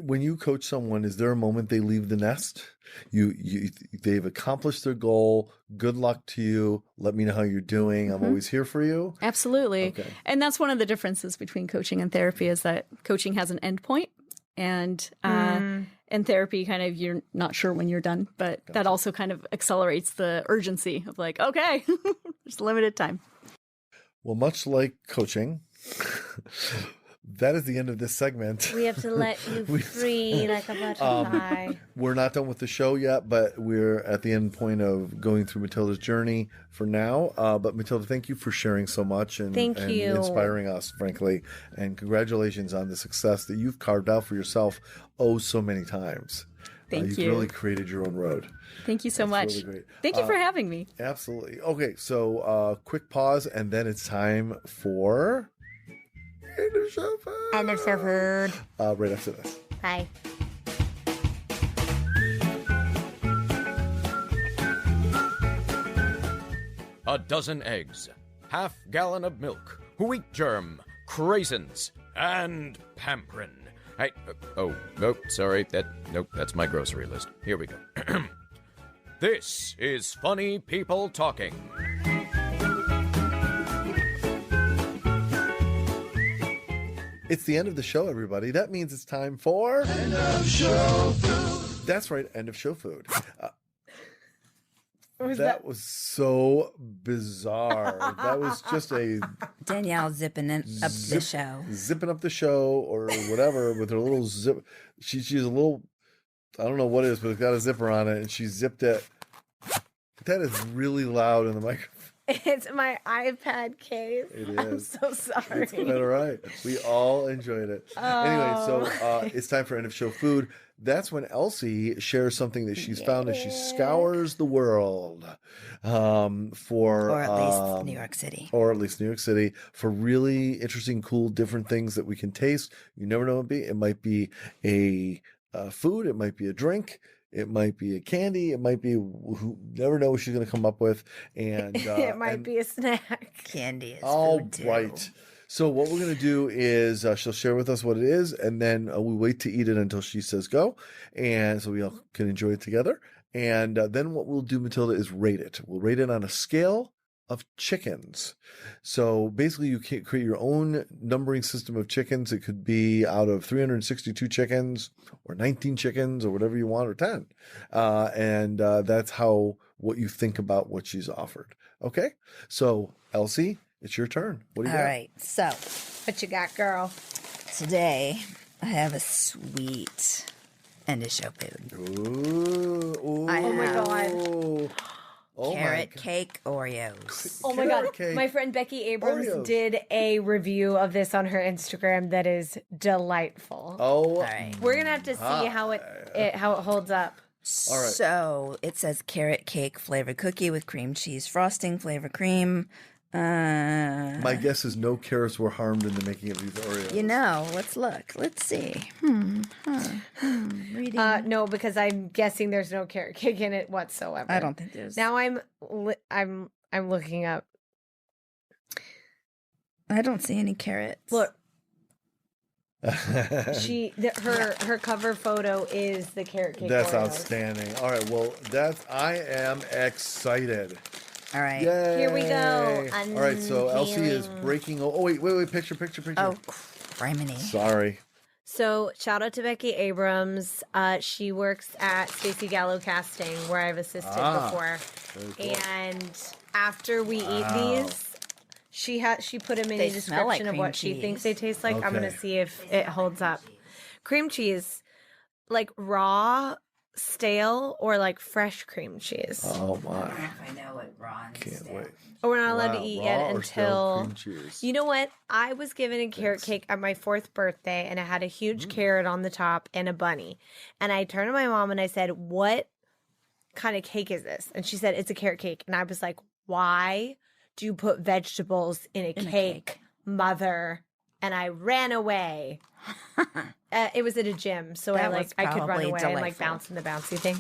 When you coach someone, is there a moment they leave the nest? They've accomplished their goal. Good luck to you. Let me know how you're doing. I'm always here for you. Absolutely. Okay. And that's one of the differences between coaching and therapy is that coaching has an end point, and therapy kind of you're not sure when you're done, but that also kind of accelerates the urgency of like, okay, there's limited time. Well, much like coaching, that is the end of this segment. We have to let you free like a butterfly. We're not done with the show yet, but we're at the end point of going through Matylda's journey for now. But Matylda, thank you for sharing so much and inspiring us, frankly. And congratulations on the success that you've carved out for yourself so many times. Thank you. You've really created your own road. Thank you so much. Really great. Thank you for having me. Absolutely. Okay, so quick pause, and then it's time for... End of show food. Right after this. Bye. A dozen eggs, half gallon of milk, wheat germ, craisins, and pamprin. Nope, sorry, that's my grocery list. Here we go. This is Funny People Talking. It's the end of the show, everybody. That means it's time for end of show food. That's right, end of show food. That was so bizarre. That was just a Danielle zipping up the show. Zipping up the show or whatever with her little zip. She's a little, I don't know what it is, but it's got a zipper on it, and she zipped it. That is really loud in the microphone. It's my iPad case. It is. I'm so sorry. It's quite all right. We all enjoyed it. Anyway, so it's time for end of show food. That's when Elsie shares something that she's found as she scours the world or at least New York City. Or at least New York City for really interesting, cool, different things that we can taste. You never know what it be. It might be a food. It might be a drink. It might be a candy. It might be, who never know what she's going to come up with. And it might be a snack. Candy is all food too. right. So what we're going to do is she'll share with us what it is, and then we wait to eat it until she says go, and so we all can enjoy it together. And then what we'll do, Matylda, is rate it. We'll rate it on a scale of chickens. So basically you can create your own numbering system of chickens. It could be out of 362 chickens or 19 chickens or whatever you want, or 10. And that's what you think about what she's offered. Okay. So Elsie, it's your turn. What do you got? All right. So What you got, girl? today I have a sweet end of show food. Ooh, I Oh my have God. Oh carrot my cake Oreos. Oh my Carrot God. cake. My friend Becky Abrams Oreos. did a review of this on her Instagram that is delightful. Oh, All right. We're going to have to see how it holds up. All right. So it says carrot cake flavored cookie with cream cheese frosting, flavor cream. my guess is no carrots were harmed in the making of these Oreos. You know, let's look. Let's see. Reading. No, because I'm guessing there's no carrot cake in it whatsoever. I don't think there's. Now I'm looking up. I don't see any carrots. Look, her cover photo is the carrot cake. That's Oreos. outstanding. All right, well, I am excited. All right. Yay! Here we go. All right, so Elsie is Unveiling. breaking. Oh, wait, picture. Oh, criminy. Sorry. So shout out to Becky Abrams. She works at Stacey Gallo Casting, where I've assisted before. Very cool. And after we eat these, she put a mini They smell like description of cream what she thinks cheese. they taste like. I'm gonna Okay. see if it holds up. Cream cheese, like raw, stale, or like fresh cream cheese. Oh my! I know what Ron Can't wait. Oh, we're not allowed Wow, to eat raw yet or stale until. cream cheese? You know what? I was given a carrot cake at my 4th birthday, and it had a huge carrot on the top and a bunny. And I turned to my mom and I said, "What kind of cake is this?" And she said, "It's a carrot cake." And I was like, "Why do you put vegetables in a cake, mother?" And I ran away. It was at a gym, so That I was could run probably away and like delightful. bounce in the bouncy thing.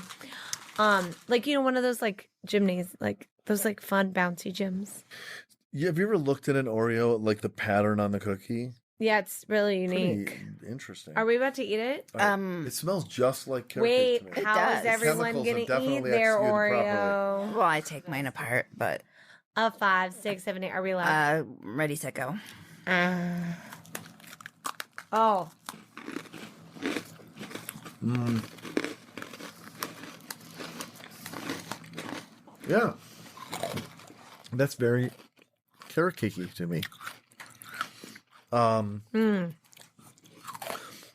Like one of those like gymnasiums, like those like fun bouncy gyms. Have you ever looked at an Oreo, like the pattern on the cookie? Yeah, it's really Pretty unique. interesting. Are we about to eat it? It smells just like carrot Wait, cake to me. how does. is everyone Chemicals gonna have definitely eat their executed Oreo? Well, I take mine apart, but A 5, 6, 7, 8. Are we allowed? ready, set, go. Oh, Yeah, that's very carrot cakey to me.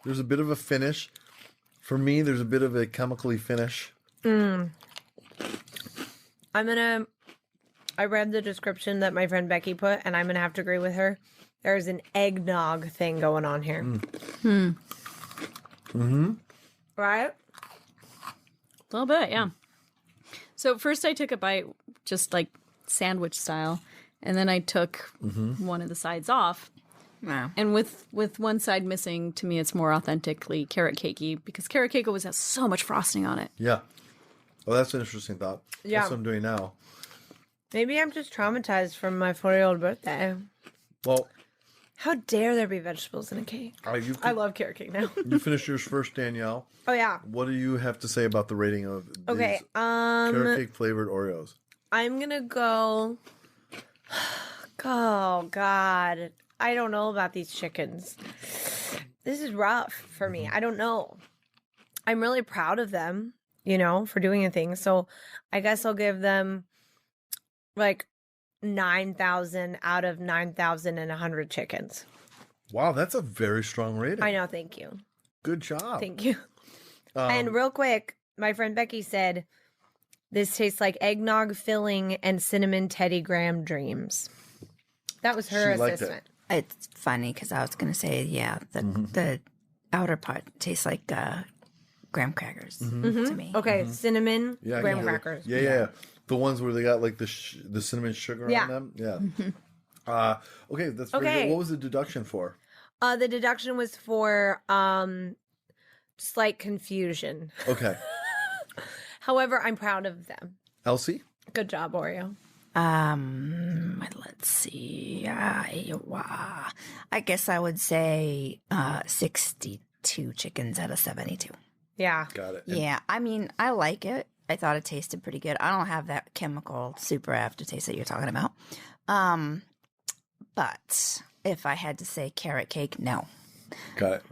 There's a bit of a finish. For me, there's a bit of a chemically finish. I read the description that my friend Becky put, and I'm gonna have to agree with her. There's an eggnog thing going on here. Right? A little bit, yeah. So first I took a bite, just like sandwich style, and then I took one of the sides off. Wow. And with one side missing, to me, it's more authentically carrot cakey because carrot cake always has so much frosting on it. Yeah. Oh, that's an interesting thought. Yeah. That's what I'm doing now. Maybe I'm just traumatized from my 40-year-old birthday. Well, How dare there be vegetables in a cake? I love carrot cake now. You finished yours first, Danielle. Oh yeah. What do you have to say about the rating of Okay. these carrot cake flavored Oreos? I'm gonna go. Oh God, I don't know about these chickens. This is rough for me. I don't know. I'm really proud of them, for doing a thing. So I guess I'll give them like 9,000 out of 9,100 chickens. Wow, that's a very strong rating. I know. Thank you. Good job. Thank you. And real quick, my friend Becky said this tastes like eggnog filling and cinnamon Teddy Graham dreams. That was her She liked assessment. It's funny because I was going to say, the outer part tastes like graham crackers to me. Okay, cinnamon Yeah, I graham can hear it. crackers. Yeah. The ones where they got like the cinnamon sugar Yeah. on them. Yeah. Okay, that's very Okay. good. What was the deduction for? The deduction was for slight confusion. Okay. However, I'm proud of them. Elsie? Good job, Oreo. Let's see. I guess I would say 62 chickens out of 72. Yeah. Got it. Yeah, I mean, I like it. I thought it tasted pretty good. I don't have that chemical super aftertaste that you're talking about. But if I had to say carrot cake, no. Got it.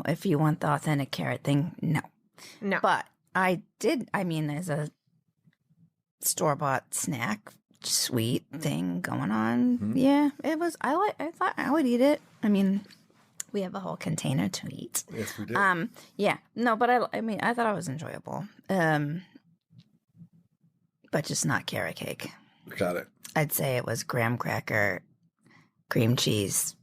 If you want the authentic carrot thing, no. No. But as a store-bought snack, sweet thing going on, yeah, it was, I thought I would eat it. I mean, we have a whole container to eat. Yes, we did. Yeah, no, but I thought it was enjoyable. But just not carrot cake. Got it. I'd say it was graham cracker, cream cheese,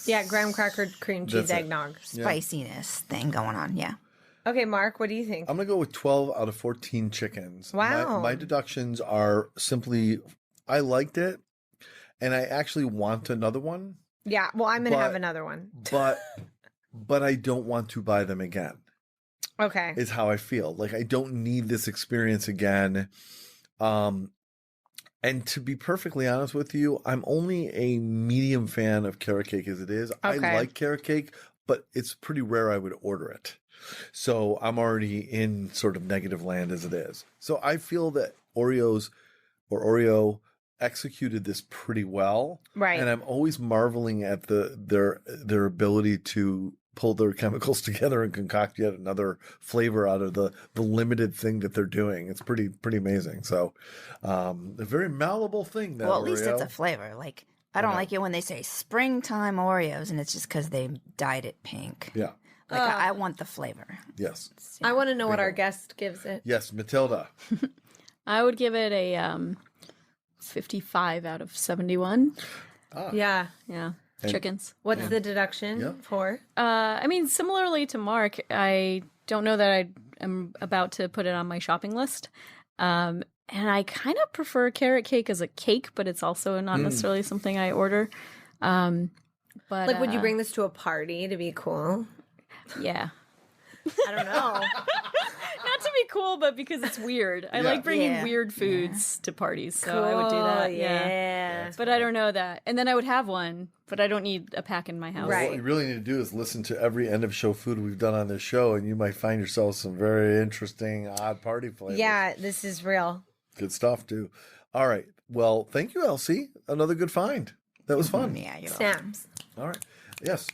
Yeah, graham cracker, cream cheese, That's it. eggnog. spiciness thing going on. Yeah. Okay, Mark, what do you think? I'm going to go with 12 out of 14 chickens. Wow. My deductions are simply, I liked it, and I actually want another one, Yeah, well, I'm going to But- have another one. but I don't want to buy them again, Okay. is how I feel. Like, I don't need this experience again. And to be perfectly honest with you, I'm only a medium fan of carrot cake as it is. I Okay. like carrot cake, but it's pretty rare I would order it. So I'm already in sort of negative land as it is. So I feel that Oreo executed this pretty well. Right. And I'm always marveling at their ability to pull their chemicals together and concoct yet another flavor out of the limited thing that they're doing. It's pretty amazing. So a very malleable thing. That Well, at least it's Oreo. a flavor. Like, I don't like it when they say springtime Oreos and it's just because they dyed it pink. Yeah. Like, I want the flavor. Yes. I want to know what our guest gives it. Yes, Matylda. I would give it a 55 out of 71. Yeah. Yeah. And- Chickens. What's the deduction Yeah. for? Similarly to Mark, I don't know that I am about to put it on my shopping list. And I kind of prefer carrot cake as a cake, but it's also not necessarily something I order. But Like, would you bring this to a party to be cool? Yeah. I don't know. Not to be cool, but because it's weird. I like bringing Yeah. weird foods to parties, so I would do that. Yeah. But I don't know that. And then I would have one, but I don't need a pack in my house. Right. What you really need to do is listen to every end of show food we've done on this show, and you might find yourself some very interesting, odd party flavors. Yeah, this is real. Good stuff, too. All right. Well, thank you, Elsie. Another good find. That was fun. Yeah, you're welcome. Snaps. All right. Yes.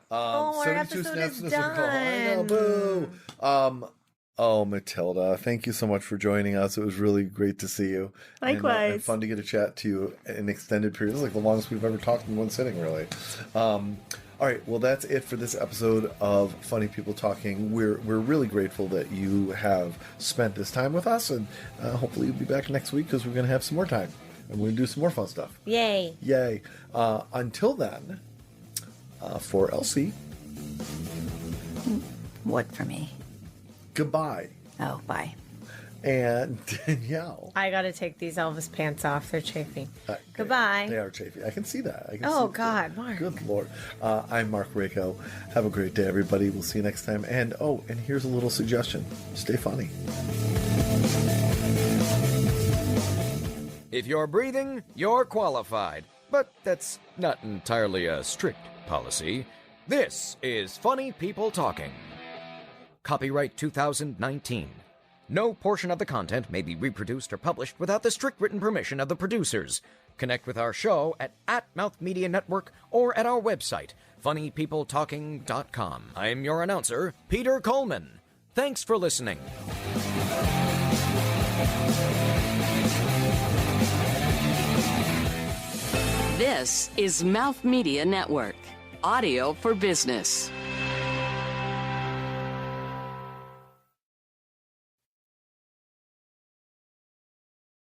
Oh, our 72 episode snaps is in a circle. I know, done. boo. Matylda, thank you so much for joining us. It was really great to see you. Likewise. And fun to get a chat to you in an extended period. This is like the longest we've ever talked in one sitting, really. All right, well, that's it for this episode of Funny People Talking. We're really grateful that you have spent this time with us, and hopefully you'll be back next week because we're going to have some more time, and we're going to do some more fun stuff. Yay. Yay. Until then, for Elsie, What for me? goodbye. Oh, bye. And Danielle. I got to take these Elvis pants off. They're chafing. They Goodbye. are chafing. I can see that. I can Oh, see God, Mark. Good Lord. I'm Marc Rako. Have a great day, everybody. We'll see you next time. And here's a little suggestion. Stay funny. If you're breathing, you're qualified. but that's not entirely a strict policy. This is Funny People Talking. Copyright 2019. No portion of the content may be reproduced or published without the strict written permission of the producers. Connect with our show at Mouth Media Network or at our website, funnypeopletalking.com. I'm your announcer, Peter Coleman. Thanks for listening. This is Mouth Media Network, audio for business.